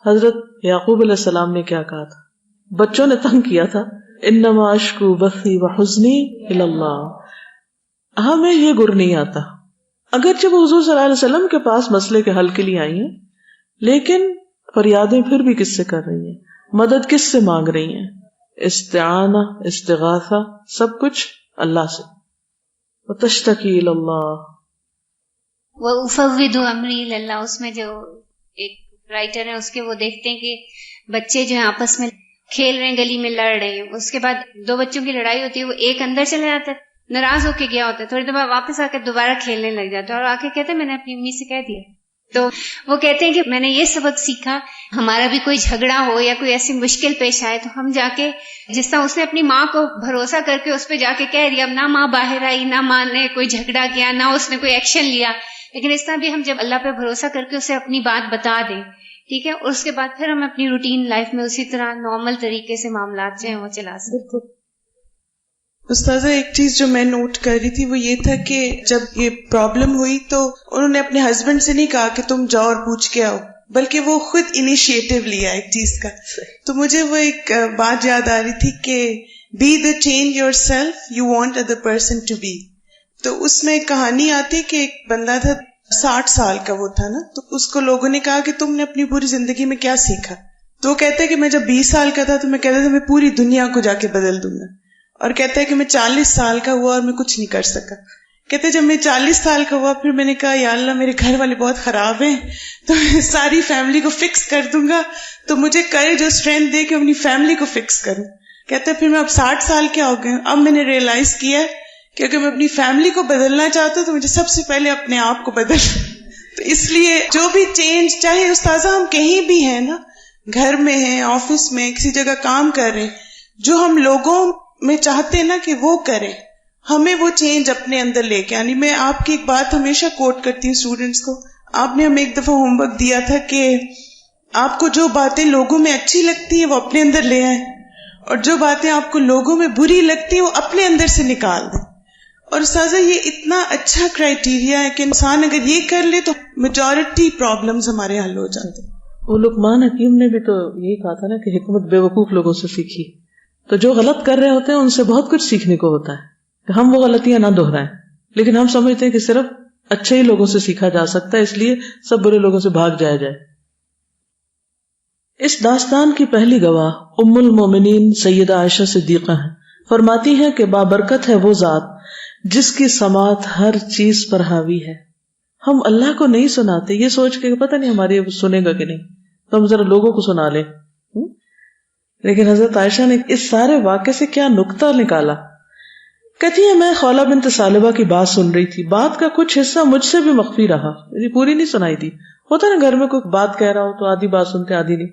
Speaker 1: حضرت یعقوب علیہ السلام نے کیا کہا تھا؟ بچوں نے تنگ کیا تھا، انما اشکو بثی وحزنی الی اللہ. ہمیں یہ گر نہیں آتا. اگرچہ وہ حضور صلی اللہ علیہ وسلم کے پاس مسئلے کے حل کے لیے آئی ہیں، لیکن فریادیں پھر بھی کس سے کر رہی ہیں، مدد کس سے مانگ رہی ہیں؟ استعانہ، استغاثہ، سب کچھ اللہ سے. وتشتکی الی اللہ
Speaker 7: وَأُفَوِّضُ أَمْرِي إِلَى اللَّهِ. اس میں جو ایک رائٹر ہے اس کے وہ دیکھتے ہیں کہ بچے جو ہیں آپس میں کھیل رہے ہیں، گلی میں لڑ رہے ہیں، اس کے بعد دو بچوں کی لڑائی ہوتی ہے، وہ ایک اندر چلے جاتا ہے، ناراض ہو کے گیا ہوتا ہے، تھوڑی دیر بعد واپس آ کے دوبارہ کھیلنے لگ جاتا ہے اور آ کے کہتے ہیں میں نے اپنی امی سے کہہ دیا. تو وہ کہتے ہیں کہ میں نے یہ سبق سیکھا، ہمارا بھی کوئی جھگڑا ہو یا کوئی ایسی مشکل پیش آئے تو ہم جا کے، جس طرح اس نے اپنی ماں کو بھروسہ کر کے اس پہ جا کے کہہ دیا، اب نہ ماں باہر آئی، نہ ماں نے کوئی جھگڑا کیا، نہ اس نے کوئی ایکشن لیا، لیکن اس طرح بھی ہم جب اللہ پہ بھروسہ کر کے اسے اپنی بات بتا دیں، ٹھیک ہے، اور اس کے بعد پھر ہم اپنی روٹین لائف میں اسی طرح نارمل طریقے سے معاملات جو ہیں وہ چلا سکتے.
Speaker 2: استاذہ ایک چیز جو میں نوٹ کر رہی تھی وہ یہ تھا کہ جب یہ پرابلم ہوئی تو انہوں نے اپنے ہسبینڈ سے نہیں کہا کہ تم جاؤ اور پوچھ کے آؤ، بلکہ وہ خود انیشیٹو لیا ایک چیز کا. تو مجھے وہ ایک بات یاد آ رہی تھی کہ be the change yourself you want other person to be. تو اس میں ایک کہانی آتی کہ ایک بندہ تھا 60 سال کا وہ تھا نا، تو اس کو لوگوں نے کہا کہ تم نے اپنی پوری زندگی میں کیا سیکھا؟ تو وہ کہتا ہے کہ میں جب 20 سال کا تھا تو میں کہتا تھا میں پوری دنیا کو جا کے بدل دوں گا، اور کہتا ہے کہ میں 40 سال کا ہوا اور میں کچھ نہیں کر سکا. کہتے جب میں 40 سال کا ہوا پھر میں نے کہا یا اللہ میرے گھر والے بہت خراب ہیں تو میں ساری فیملی کو فکس کر دوں گا، تو مجھے کریج اور اسٹرینتھ دے کہ اپنی فیملی کو فکس کروں. کہتے پھر میں اب 60 سال کے ہو گئے، اب میں نے ریئلائز کیا کہ اگر میں اپنی فیملی کو بدلنا چاہتا ہوں تو مجھے سب سے پہلے اپنے آپ کو بدلنا. تو اس لیے جو بھی چینج، چاہے استاذہ ہم کہیں بھی ہیں نا، گھر میں ہیں، آفس میں، کسی جگہ کام کر رہے ہیں، جو ہم لوگوں میں چاہتے ہیں نا کہ وہ کریں، ہمیں وہ چینج اپنے اندر لے کے آنی. میں آپ کی ایک بات ہمیشہ کوٹ کرتی ہوں اسٹوڈنٹس کو. آپ نے ہمیں ایک دفعہ ہوم ورک دیا تھا کہ آپ کو جو باتیں لوگوں میں اچھی لگتی ہیں وہ اپنے اندر لے آئیں، اور جو باتیں آپ کو لوگوں میں بری لگتی ہیں وہ اپنے اندر سے نکال دیں. اور استاذہ یہ اتنا اچھا کرائیٹیریا ہے کہ انسان اگر یہ کر لے تو میجورٹی پرابلمز ہمارے حل ہو جاتے ہیں.
Speaker 1: وہ لقمان حکیم نے بھی تو یہی کہا تھا نا کہ حکمت بے وقوف لوگوں سے سیکھی. تو جو غلط کر رہے ہوتے ہیں ان سے بہت کچھ سیکھنے کو ہوتا ہے کہ ہم وہ غلطیاں نہ دہرائیں، لیکن ہم سمجھتے ہیں کہ صرف اچھے ہی لوگوں سے سیکھا جا سکتا ہے، اس لیے سب برے لوگوں سے بھاگ جایا جائے. اس داستان کی پہلی گواہ ام المومنین سیدہ عائشہ صدیقہ ہیں. فرماتی ہیں کہ بابرکت ہے وہ ذات جس کی سماعت ہر چیز پر حاوی ہے. ہم اللہ کو نہیں سناتے یہ سوچ کے پتہ نہیں ہماری سنے گا کہ نہیں، تو ہم ذرا لوگوں کو سنا لیں. لیکن حضرت عائشہ نے اس سارے واقعے سے کیا نکتہ نکالا. کہتی ہے میں خولہ بنت ثعلبہ کی بات سن رہی تھی، بات کا کچھ حصہ مجھ سے بھی مخفی رہا، پوری نہیں سنائی دی. ہوتا نا گھر میں کوئی بات کہہ رہا ہو تو آدھی بات سنتے آدھی نہیں.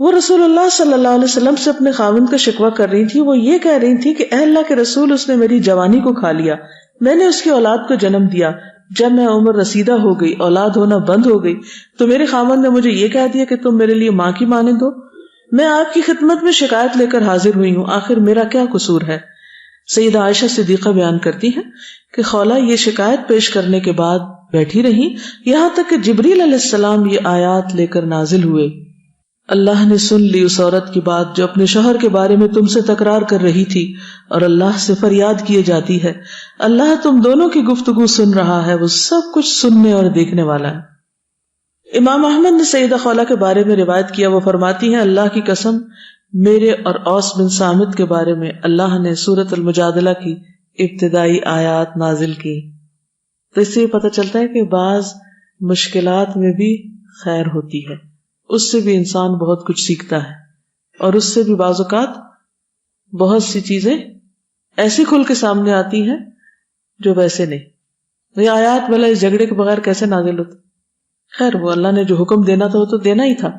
Speaker 1: وہ رسول اللہ صلی اللہ علیہ وسلم سے اپنے خاوند کا شکوہ کر رہی تھی. وہ یہ کہہ رہی تھی کہ اے اللہ کے رسول، اس نے میری جوانی کو کھا لیا، میں نے اس کی اولاد کو جنم دیا، جب میں عمر رسیدہ ہو گئی، اولاد ہونا بند ہو گئی، تو میرے خاوند نے مجھے یہ کہہ دیا کہ تم میرے لیے ماں کی مانند ہو. میں آپ کی خدمت میں شکایت لے کر حاضر ہوئی ہوں، آخر میرا کیا قصور ہے؟ سیدہ عائشہ صدیقہ بیان کرتی ہیں کہ خولہ یہ شکایت پیش کرنے کے بعد بیٹھی رہی، یہاں تک کہ جبریل علیہ السلام یہ آیات لے کر نازل ہوئے. اللہ نے سن لی اس عورت کی بات جو اپنے شوہر کے بارے میں تم سے تکرار کر رہی تھی اور اللہ سے فریاد کیے جاتی ہے. اللہ تم دونوں کی گفتگو سن رہا ہے، وہ سب کچھ سننے اور دیکھنے والا ہے. امام احمد نے سیدہ خولہ کے بارے میں روایت کیا، وہ فرماتی ہیں اللہ کی قسم میرے اور اوس بن صامت کے بارے میں اللہ نے سورۃ المجادلہ کی ابتدائی آیات نازل کی. تو اس سے پتہ چلتا ہے کہ بعض مشکلات میں بھی خیر ہوتی ہے، اس سے بھی انسان بہت کچھ سیکھتا ہے، اور اس سے بھی بعض اوقات بہت سی چیزیں ایسی کھل کے سامنے آتی ہیں جو ویسے نہیں. یہ آیات بھلا اس جھگڑے کے بغیر کیسے نازل ہوتی؟ خیر وہ اللہ نے جو حکم دینا تھا وہ تو دینا ہی تھا،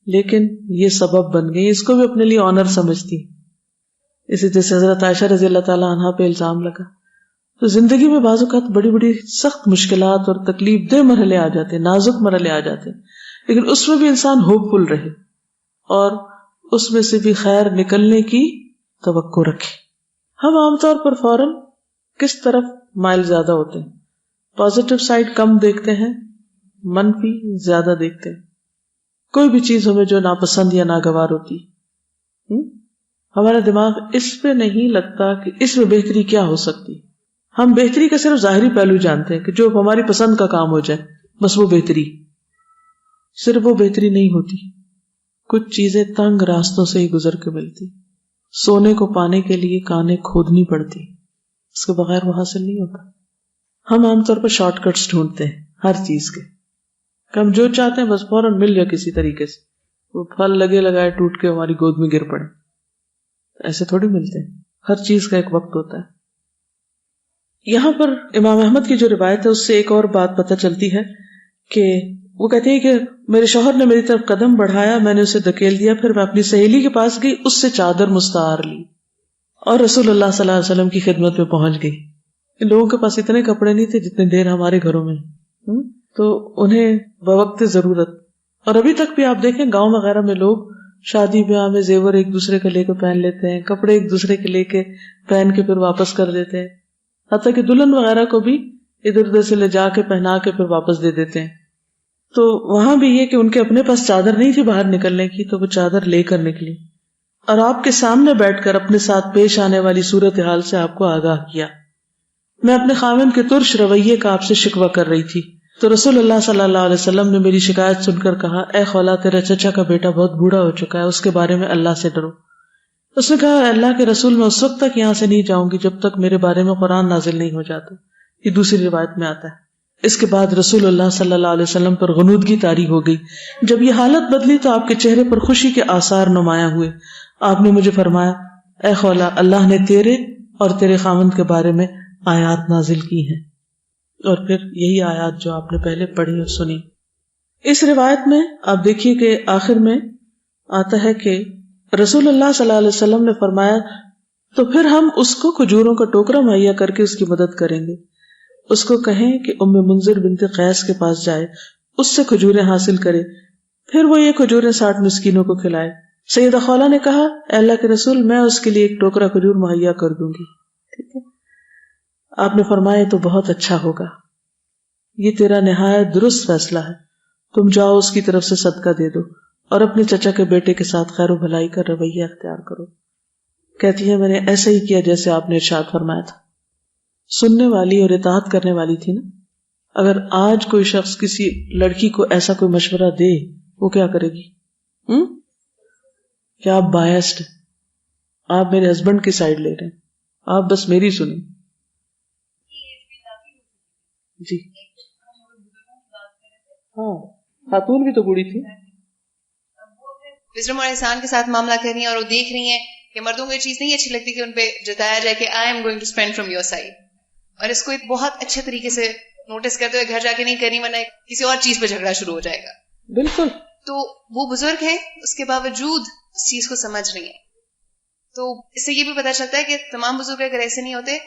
Speaker 1: لیکن یہ سبب بن گئی، اس کو بھی اپنے لیے آنر سمجھتی. اسی جیسے حضرت عائشہ رضی اللہ تعالیٰ عنہا پہ الزام لگا. تو زندگی میں بعض اوقات بڑی بڑی سخت مشکلات اور تکلیف دہ مرحلے آ جاتے ہیں، نازک مرحلے آ جاتے ہیں، لیکن اس میں بھی انسان ہوپ فل رہے اور اس میں سے بھی خیر نکلنے کی توقع رکھے. ہم عام طور پر فوراً کس طرف مائل زیادہ ہوتے ہیں؟ پازیٹیو سائڈ کم دیکھتے ہیں، منفی زیادہ دیکھتے ہیں. کوئی بھی چیز ہمیں جو ناپسند یا ناگوار ہوتی، ہمارا دماغ اس پہ نہیں لگتا کہ اس میں بہتری کیا ہو سکتی. ہم بہتری کا صرف ظاہری پہلو جانتے ہیں کہ جو ہماری پسند کا کام ہو جائے بس وہ بہتری. صرف وہ بہتری نہیں ہوتی، کچھ چیزیں تنگ راستوں سے ہی گزر کے ملتی. سونے کو پانے کے لیے کانیں کھودنی پڑتی، اس کے بغیر وہ حاصل نہیں ہوتا. ہم عام طور پر شارٹ کٹس ڈھونڈتے ہیں ہر چیز کے، کہ ہم جو چاہتے ہیں بس فوراً مل جائے کسی طریقے سے. وہ پھل لگے لگائے ٹوٹ کے ہماری گود میں گر پڑے، ایسے تھوڑی ملتے ہیں. ہر چیز کا ایک وقت ہوتا ہے. یہاں پر امام احمد کی جو روایت ہے اس سے ایک اور بات پتہ چلتی ہے کہ وہ کہتے ہیں کہ میرے شوہر نے میری طرف قدم بڑھایا، میں نے اسے دھکیل دیا، پھر میں اپنی سہیلی کے پاس گئی، اس سے چادر مستعار لی اور رسول اللہ صلی اللہ علیہ وسلم کی خدمت میں پہنچ گئی. لوگوں کے پاس اتنے کپڑے نہیں تھے جتنے دیر ہمارے گھروں میں، تو انہیں بوقت ضرورت. اور ابھی تک بھی آپ دیکھیں گاؤں وغیرہ میں لوگ شادی بیاہ میں زیور ایک دوسرے کے لے کے پہن لیتے ہیں، کپڑے ایک دوسرے کے لے کے پہن کے پھر واپس کر دیتے ہیں، حتیٰ کہ دلہن وغیرہ کو بھی ادھر ادھر سے لے جا کے پہنا کے پھر واپس دے دیتے ہیں. تو وہاں بھی یہ کہ ان کے اپنے پاس چادر نہیں تھی باہر نکلنے کی، تو وہ چادر لے کر نکلی اور آپ کے سامنے بیٹھ کر اپنے ساتھ پیش آنے والی صورتحال سے آپ کو آگاہ کیا. میں اپنے خاوند کے ترش رویے کا آپ سے شکوہ کر رہی تھی، تو رسول اللہ صلی اللہ علیہ وسلم نے میری شکایت سن کر کہا، اے خولہ تیرا چچا کا بیٹا بہت بوڑھا ہو چکا ہے، اس کے بارے میں اللہ سے ڈرو. اس نے کہا، اللہ کے رسول میں اس وقت تک یہاں سے نہیں جاؤں گی جب تک میرے بارے میں قرآن نازل نہیں ہو جاتا. یہ دوسری روایت میں آتا ہے. اس کے بعد رسول اللہ صلی اللہ علیہ وسلم پر غنودگی طاری ہو گئی. جب یہ حالت بدلی تو آپ کے چہرے پر خوشی کے آثار نمایاں ہوئے. آپ نے مجھے فرمایا، اے خولہ، اللہ نے تیرے اور تیرے خاوند کے بارے میں آیات نازل کی ہیں، اور پھر یہی آیات جو آپ نے پہلے پڑھی اور سنی. اس روایت میں آپ دیکھیے کہ آخر میں آتا ہے کہ رسول اللہ صلی اللہ علیہ وسلم نے فرمایا، تو پھر ہم اس کو کھجوروں کا ٹوکرا مہیا کر کے اس کی مدد کریں گے. اس کو کہیں کہ ام منذر بنت قیس کے پاس جائے، اس سے کھجوریں حاصل کرے، پھر وہ یہ کھجوریں 60 مسکینوں کو کھلائے. سیدہ خولہ نے کہا، اے اللہ کے رسول، میں اس کے لیے ایک ٹوکرا کھجور مہیا کر دوں گی. ٹھیک ہے. آپ نے فرمایا تو بہت اچھا ہوگا، یہ تیرا نہایت درست فیصلہ ہے، تم جاؤ اس کی طرف سے صدقہ دے دو اور اپنے چچا کے بیٹے کے ساتھ خیر و بھلائی کا رویہ اختیار کرو. کہتی ہے میں نے ایسے ہی کیا جیسے آپ نے ارشاد فرمایا تھا. سننے والی اور اطاعت کرنے والی تھی نا. اگر آج کوئی شخص کسی لڑکی کو ایسا کوئی مشورہ دے، وہ کیا کرے گی؟ کیا آپ بائسڈ ہیں، آپ میرے ہسبینڈ کی سائڈ لے رہے ہیں، آپ بس میری سنیں. جی ہاں، خاتون بھی تو بوڑھی تھی.
Speaker 8: وزڈم اور احسان کے ساتھ معاملہ کر رہی ہیں اور وہ دیکھ رہی ہیں کہ مردوں کو یہ چیز نہیں اچھی لگتی کہ ان پہ جتایا جائے کہ I am going to spend from your side, اور اس کو ایک بہت اچھے طریقے سے نوٹس کرتے ہوئے گھر جا کے نہیں کرنی، ورنہ کسی اور چیز پہ جھگڑا شروع ہو جائے گا.
Speaker 1: بالکل.
Speaker 8: تو وہ بزرگ ہیں، اس کے باوجود اس چیز کو سمجھ رہی ہیں. تو اس سے یہ بھی پتا چلتا ہے کہ تمام بزرگ اگر ایسے نہیں ہوتے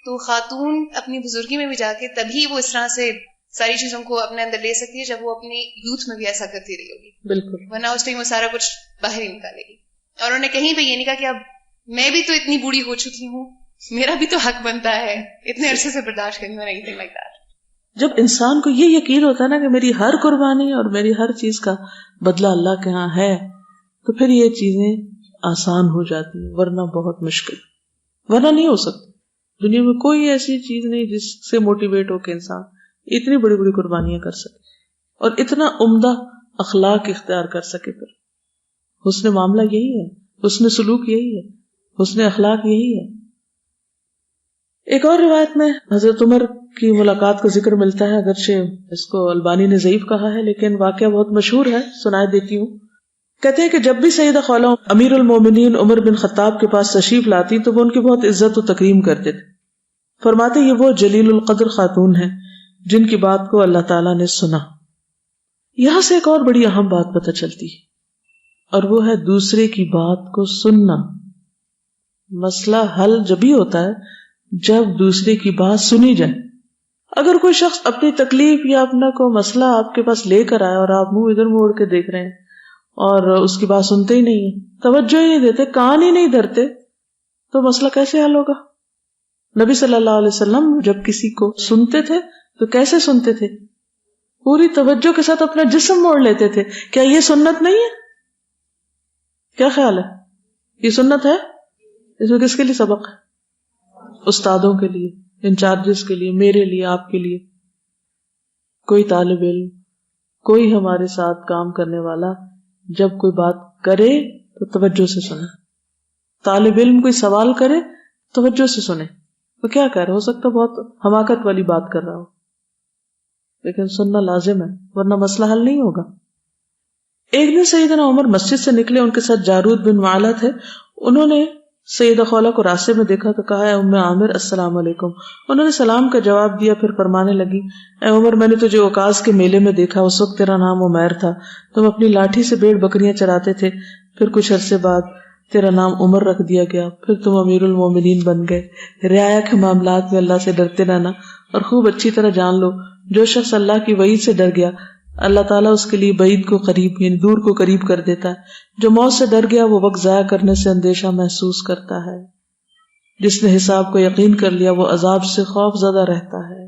Speaker 8: تو خاتون اپنی بزرگی میں بھی جا کے تبھی وہ اس طرح سے ساری چیزوں کو اپنے اندر لے سکتی ہے جب وہ اپنی یوتھ میں بھی ایسا کرتی رہی ہوگی.
Speaker 1: بالکل.
Speaker 8: ورنہ اس ٹائم وہ سارا کچھ باہر ہی نکالے گی. اور انہوں نے کہیں پہ یہ نہیں کہا کہ اب میں بھی تو اتنی بوڑھی ہو چکی ہوں، میرا بھی تو حق بنتا ہے اتنے عرصے سے برداشت کرنے میں، نہیں لائک دیٹ.
Speaker 1: جب انسان کو یہ یقین ہوتا ہے نا کہ میری ہر قربانی اور میری ہر چیز کا بدلہ اللہ کے ہاں ہے، تو پھر یہ چیزیں آسان ہو جاتی ہیں، ورنہ بہت مشکل، ورنہ نہیں ہو سکتی. دنیا میں کوئی ایسی چیز نہیں جس سے موٹیویٹ ہو کہ انسان اتنی بڑی بڑی قربانیاں کر سکے اور اتنا عمدہ اخلاق اختیار کر سکے. پھر حسن معاملہ یہی ہے، حسن سلوک یہی ہے، حسن اخلاق یہی ہے. ایک اور روایت میں حضرت عمر کی ملاقات کا ذکر ملتا ہے، اگرچہ اس کو البانی نے ضعیف کہا ہے لیکن واقعہ بہت مشہور ہے، سنا دیتی ہوں. کہتے ہیں کہ جب بھی سیدہ خولہ امیر المومنین عمر بن خطاب کے پاس تشریف لاتی تو وہ ان کی بہت عزت و تکریم کرتے تھے. فرماتے یہ وہ جلیل القدر خاتون ہیں جن کی بات کو اللہ تعالیٰ نے سنا. یہاں سے ایک اور بڑی اہم بات پتہ چلتی ہے اور وہ ہے دوسرے کی بات کو سننا. مسئلہ حل جب ہی ہوتا ہے جب دوسرے کی بات سنی جائے. اگر کوئی شخص اپنی تکلیف یا اپنا کوئی مسئلہ آپ کے پاس لے کر آئے اور آپ منہ ادھر موڑ کے دیکھ رہے ہیں اور اس کی بات سنتے ہی نہیں ہیں، توجہ ہی نہیں دیتے، کان ہی نہیں دھرتے، تو مسئلہ کیسے حل ہوگا؟ نبی صلی اللہ علیہ وسلم جب کسی کو سنتے تھے تو کیسے سنتے تھے؟ پوری توجہ کے ساتھ اپنا جسم موڑ لیتے تھے. کیا یہ سنت نہیں ہے؟ کیا خیال ہے؟ یہ سنت ہے؟ اس میں کس کے لیے سبق ہے؟ استادوں کے لیے، انچارجز کے لیے، میرے لیے، آپ کے لیے. کوئی طالب علم، کوئی ہمارے ساتھ کام کرنے والا جب کوئی بات کرے تو توجہ سے سنے. طالب علم کوئی سوال کرے توجہ سے سنے. وہ کیا کہہ رہا، ہو سکتا بہت حماقت والی بات کر رہا ہو، لیکن سننا لازم ہے ورنہ مسئلہ حل نہیں ہوگا. ایک دن سیدنا عمر مسجد سے نکلے، ان کے ساتھ جارود بن معلا تھے. انہوں نے سیدہ خولہ کو راستے میں دیکھا تو کہا اے ام عامر السلام علیکم. انہوں نے سلام کا جواب دیا، پھر فرمانے لگی اے عمر میں نے تجھے اوقاز کے میلے میں دیکھا، اس وقت تیرا نام عمیر تھا، تم اپنی لاٹھی سے بھیڑ بکریاں چراتے تھے، پھر کچھ عرصے بعد تیرا نام عمر رکھ دیا گیا، پھر تم امیر المومنین بن گئے. رعایا کے معاملات میں اللہ سے ڈرتے رہنا اور خوب اچھی طرح جان لو جو شخص اللہ کی وعید سے ڈر گیا اللہ تعالیٰ اس کے لیے بعید کو قریب یعنی دور کو قریب کر دیتا ہے. جو موت سے ڈر گیا وہ وقت ضائع کرنے سے اندیشہ محسوس کرتا ہے. جس نے حساب کو یقین کر لیا وہ عذاب سے خوف زدہ رہتا ہے.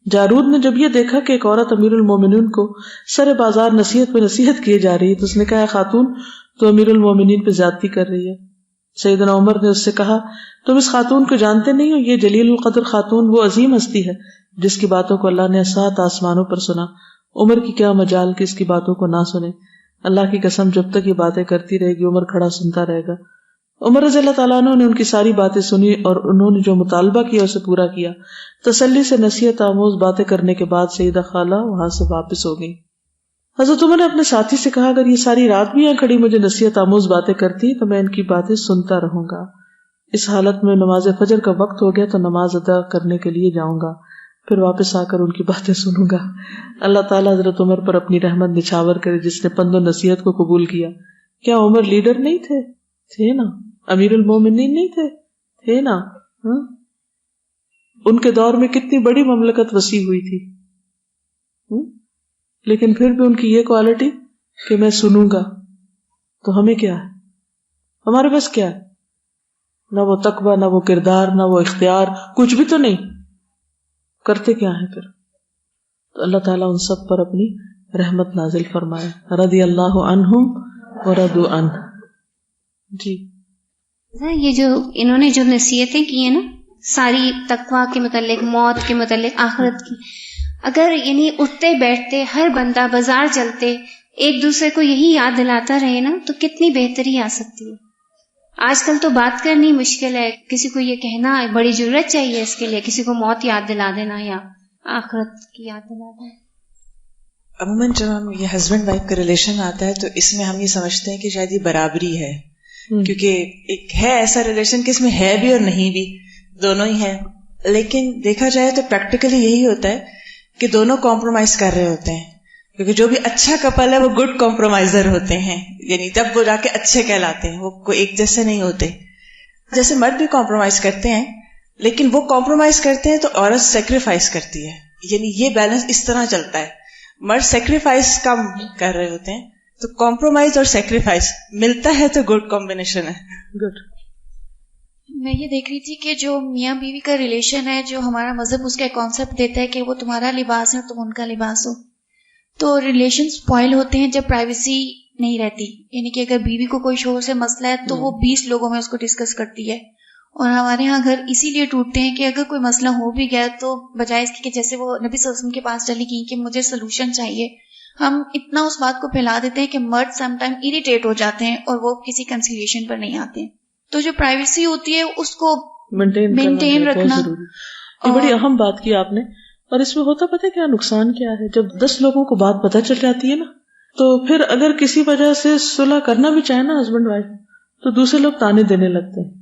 Speaker 1: جارود نے جب یہ دیکھا کہ ایک عورت امیر المومنین کو سر بازار نصیحت پہ نصیحت کیے جا رہی ہے تو اس نے کہا خاتون تو امیر المومنین پہ زیادتی کر رہی ہے. سیدنا عمر نے اس سے کہا تم اس خاتون کو جانتے نہیں ہو، یہ جلیل القدر خاتون وہ عظیم ہستی ہے جس کی باتوں کو اللہ نے 7 آسمانوں پر سنا. عمر کی کیا مجال کہ اس کی باتوں کو نہ سنے. اللہ کی قسم جب تک یہ باتیں کرتی رہے گی عمر کھڑا سنتا رہے گا. عمر رضی اللہ تعالیٰ عنہ نے ان کی ساری باتیں سنی اور انہوں نے جو مطالبہ کیا اسے پورا کیا. تسلی سے نصیحت آموز باتیں کرنے کے بعد سیدہ خالہ وہاں سے واپس ہو گئی. حضرت عمر نے اپنے ساتھی سے کہا اگر یہ ساری رات بھی یہاں کھڑی مجھے نصیحت آموز باتیں کرتی تو میں ان کی باتیں سنتا رہوں گا. اس حالت میں نماز فجر کا وقت ہو گیا تو نماز ادا کرنے کے لیے جاؤں گا، پھر واپس آ کر ان کی باتیں سنوں گا. اللہ تعالیٰ حضرت عمر پر اپنی رحمت نچھاور کرے جس نے پند و نصیحت کو قبول کیا. کیا عمر لیڈر نہیں تھے؟ تھے نا. امیر المومنین نہیں تھے نا. ان کے دور میں کتنی بڑی مملکت وسیع ہوئی تھی، لیکن پھر بھی ان کی یہ کوالٹی کہ میں سنوں گا. تو ہمیں کیا ہے؟ ہمارے پاس کیا ہے؟ نہ وہ تقویٰ، نہ وہ کردار، نہ وہ اختیار، کچھ بھی تو نہیں. کرتے کیا ہیں پھر؟ تو اللہ تعالیٰ ان سب پر اپنی رحمت نازل فرمائے. رضی اللہ عنہم ورضوا عنہ. جی
Speaker 7: یہ جو انہوں نے جو نصیحتیں کی ہیں نا ساری تقویٰ کے متعلق، موت کے متعلق، آخرت کی، اگر یعنی اٹھتے بیٹھتے ہر بندہ بازار چلتے ایک دوسرے کو یہی یاد دلاتا رہے نا تو کتنی بہتری آ سکتی ہے. آج کل تو بات کرنی مشکل ہے، کسی کو یہ کہنا بڑی ضرورت چاہیے اس کے لیے، کسی کو موت یاد دلا دینا یا آخرت کی یاد دلا دینا.
Speaker 9: عموماً جب ہم یہ ہسبینڈ وائف کا ریلیشن آتا ہے تو اس میں ہم یہ سمجھتے ہیں کہ شاید یہ برابری ہے، کیونکہ ایک ہے ایسا ریلیشن کہ اس میں ہے بھی اور نہیں بھی، دونوں ہی ہیں. لیکن دیکھا جائے تو پریکٹیکلی یہی ہوتا ہے کہ دونوں کمپرومائز کر رہے ہوتے ہیں، کیونکہ جو بھی اچھا کپل ہے وہ گڈ کمپرومائزر ہوتے ہیں، یعنی تب وہ جا کے اچھے کہلاتے ہیں، وہ کوئی ایک جیسے نہیں ہوتے. جیسے مرد بھی کمپرومائز کرتے ہیں لیکن وہ کمپرومائز کرتے ہیں تو عورت سیکریفائز کرتی ہے، یعنی یہ بیلنس اس طرح چلتا ہے. مرد سیکریفائز کم کر رہے ہوتے ہیں تو کمپرومائز اور سیکریفائز ملتا ہے تو گڈ کمبینیشن ہے. گڈ.
Speaker 10: میں یہ دیکھ رہی تھی کہ جو میاں بیوی کا ریلیشن ہے، جو ہمارا مذہب اس کا کانسیپٹ دیتا ہے کہ وہ تمہارا لباس ہے اور تم ان کا لباس ہو، تو ریلیشن سپوائل ہوتے ہیں جب پرائیویسی نہیں رہتی. یعنی کہ اگر بیوی کو کوئی شوہر سے مسئلہ ہے تو وہ 20 لوگوں میں اس کو ڈسکس کرتی ہے. اور ہمارے ہاں گھر اسی لیے ٹوٹتے ہیں کہ اگر کوئی مسئلہ ہو بھی گیا تو بجائے اس کی کہ جیسے وہ نبی صلی اللہ علیہ وسلم کے پاس چلی گئی کہ مجھے سلوشن چاہیے، ہم اتنا اس بات کو پھیلا دیتے ہیں کہ مرد سم ٹائم اریٹیٹ ہو جاتے ہیں اور وہ کسی کنسیلیشن پر نہیں آتے ہیں. تو جو پرائیویسی ہوتی ہے اس کو مینٹین رکھنا
Speaker 1: یہ بڑی اہم بات کی آپ نے. اور اس میں ہوتا پتہ ہے کیا نقصان کیا ہے؟ جب 10 لوگوں کو بات پتہ چل جاتی ہے نا، تو پھر اگر کسی وجہ سے صلح کرنا بھی چاہے نا ہسبینڈ وائف، تو دوسرے لوگ تانے دینے لگتے ہیں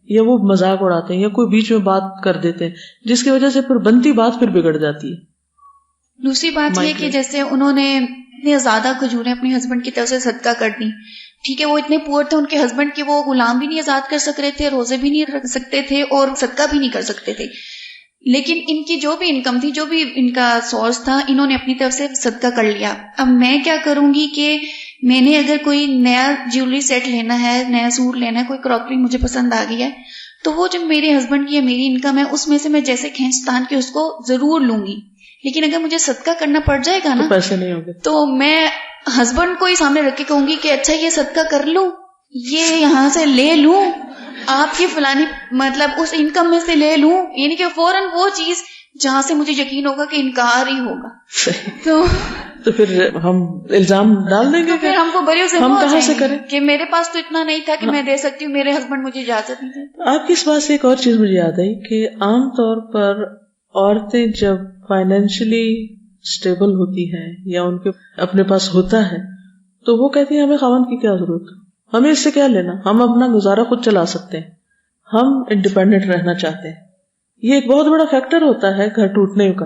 Speaker 1: یا وہ مذاق اڑاتے ہیں یا کوئی بیچ میں بات کر دیتے ہیں، جس کی وجہ سے پھر بنتی بات پھر بگڑ جاتی ہے.
Speaker 10: دوسری بات یہ کہ جیسے انہوں نے اتنے زیادہ کھجوریں اپنے ہسبینڈ کی طرف سے صدقہ کر دی، ٹھیک ہے، وہ اتنے پور تھے، ان کے ہسبینڈ کے وہ غلام بھی نہیں آزاد کر سک رہے تھے، روزے بھی نہیں رکھ سکتے تھے اور صدقہ بھی نہیں کر سکتے تھے. لیکن ان کی جو بھی انکم تھی، جو بھی ان کا سورس تھا، انہوں نے اپنی طرف سے صدقہ کر لیا. اب میں کیا کروں گی کہ میں نے اگر کوئی نیا جیولری سیٹ لینا ہے، نیا سوٹ لینا ہے، کوئی کراکری مجھے پسند آ گئی ہے، تو وہ جو میرے ہسبینڈ کی یا میری انکم ہے اس میں سے میں جیسے کھینچ تان کے اس کو ضرور لوں گی. لیکن اگر مجھے صدقہ کرنا پڑ جائے گا نا،
Speaker 1: پیسے نہیں ہوں گے،
Speaker 10: تو میں ہسبینڈ کو ہی سامنے رکھ کے کہوں گی کہ اچھا یہ صدقہ کر لوں، یہ یہاں سے لے لوں، آپ کی فلانی مطلب اس انکم میں سے لے لوں، یعنی کہ فوراً وہ چیز جہاں سے مجھے یقین ہوگا کہ انکار ہی ہوگا.
Speaker 1: تو پھر ہم الزام ڈال دیں گے،
Speaker 10: پھر ہم کو بڑے
Speaker 1: ہم کہاں سے کریں
Speaker 10: کہ میرے پاس تو اتنا نہیں تھا کہ میں دے سکتی ہوں، میرے ہسبینڈ مجھے اجازت نہیں دیتے.
Speaker 1: آپ کی اس بات سے ایک اور چیز مجھے یاد آئی کہ عام طور پر عورتیں جب فائنینشلی اسٹیبل ہوتی ہیں یا ان کے اپنے پاس ہوتا ہے تو وہ کہتی ہیں ہمیں خاوند کی کیا ضرورت، ہمیں اس سے کیا لینا، ہم اپنا گزارا خود چلا سکتے ہیں، ہم انڈیپینڈنٹ رہنا چاہتے ہیں. یہ ایک بہت بڑا فیکٹر ہوتا ہے گھر ٹوٹنے کا.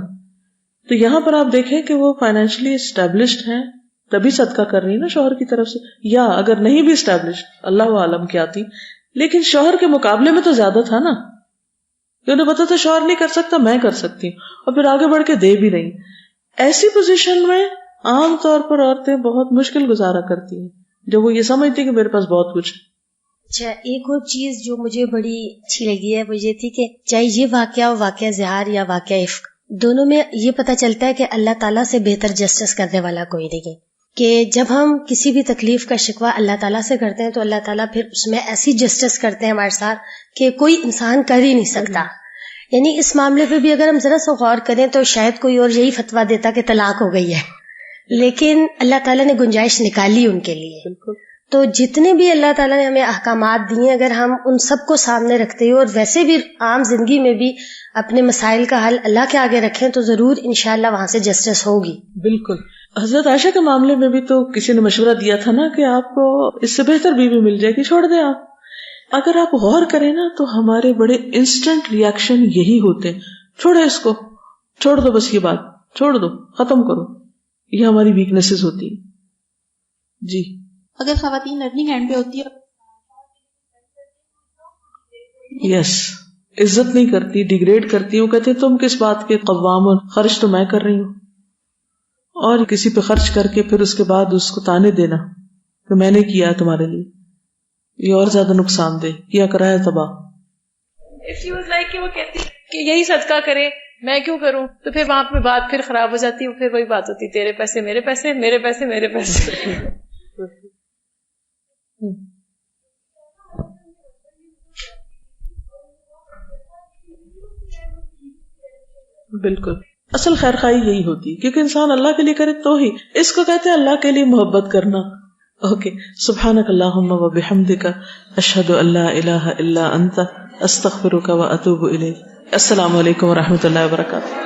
Speaker 1: تو یہاں پر آپ دیکھیں کہ وہ فائنینشلی اسٹیبلشڈ ہیں تبھی صدقہ کر رہی نا شوہر کی طرف سے، یا اگر نہیں بھی اسٹیبلشڈ اللہ عالم کیا تھی، لیکن شوہر کے مقابلے میں تو زیادہ تھا نا، انہیں پتا تھا شوہر نہیں کر سکتا، میں کر سکتی ہوں، اور پھر آگے بڑھ کے دے بھی رہی. ایسی پوزیشن میں عام طور پر عورتیں بہت مشکل گزارا کرتی ہیں جب وہ یہ سمجھتی ہیں کہ میرے پاس بہت کچھ ہے.
Speaker 11: اچھا، ایک اور چیز جو مجھے بڑی اچھی لگی ہے وہ یہ تھی کہ چاہے یہ واقعہ ہو، واقعہ زہار یا واقعہ عفق، دونوں میں یہ پتہ چلتا ہے کہ اللہ تعالیٰ سے بہتر جسٹس کرنے والا کوئی نہیں، کہ جب ہم کسی بھی تکلیف کا شکوہ اللہ تعالیٰ سے کرتے ہیں تو اللہ تعالیٰ پھر اس میں ایسی جسٹس کرتے ہیں ہمارے ساتھ کہ کوئی انسان کر ہی نہیں سکتا. یعنی اس معاملے پہ بھی اگر ہم ذرا سا غور کریں تو شاید کوئی اور یہی فتویٰ دیتا کہ طلاق ہو گئی ہے، لیکن اللہ تعالیٰ نے گنجائش نکالی ان کے لیے. تو جتنے بھی اللہ تعالیٰ نے ہمیں احکامات دیے، اگر ہم ان سب کو سامنے رکھتے ہوئے اور ویسے بھی عام زندگی میں بھی اپنے مسائل کا حل اللہ کے آگے رکھیں تو ضرور انشاءاللہ وہاں سے جسٹس ہوگی.
Speaker 1: بالکل. حضرت عائشہ کے معاملے میں بھی تو کسی نے مشورہ دیا تھا نا کہ آپ کو اس سے بہتر بیوی مل جائے گی، چھوڑ دیں آپ. اگر آپ غور کریں نا تو ہمارے بڑے انسٹنٹ ریاکشن یہی ہوتے ہیں، چھوڑے اس کو، چھوڑ دو، بس یہ بات چھوڑ دو، ختم کرو. یہ ہماری ویکنیسز ہوتی ہیں. جی،
Speaker 10: اگر خواتین لرننگ اینڈ پہ ہوتی ہے،
Speaker 1: یس، عزت نہیں کرتی، ڈیگریڈ کرتی. وہ کہتے تم کس بات کے قوام ہو، خرچ تو میں کر رہی ہوں. اور کسی پہ خرچ کر کے پھر اس کے بعد اس کو تانے دینا کہ میں نے کیا ہے تمہارے لیے، یہ اور زیادہ نقصان دہ، کیا کرایا تباہ.
Speaker 6: کہ وہ کہتی کہ یہی صدقہ کرے، میں کیوں کروں، تو پھر وہاں پہ بات پھر خراب ہو جاتی ہے. پھر وہی بات ہوتی، تیرے پیسے میرے پیسے، میرے پیسے میرے پیسے.
Speaker 1: بالکل. اصل خیر خواہی یہی ہوتی ہے، کیونکہ انسان اللہ کے لیے کرے تو ہی، اس کو کہتے ہیں اللہ کے لیے محبت کرنا. اوکے، سبحانک اللہم و بحمدک، اشہد ان لا الہ الا انت، استغفرک و اتوب الیک. السلام علیکم و رحمۃ اللہ وبرکاتہ.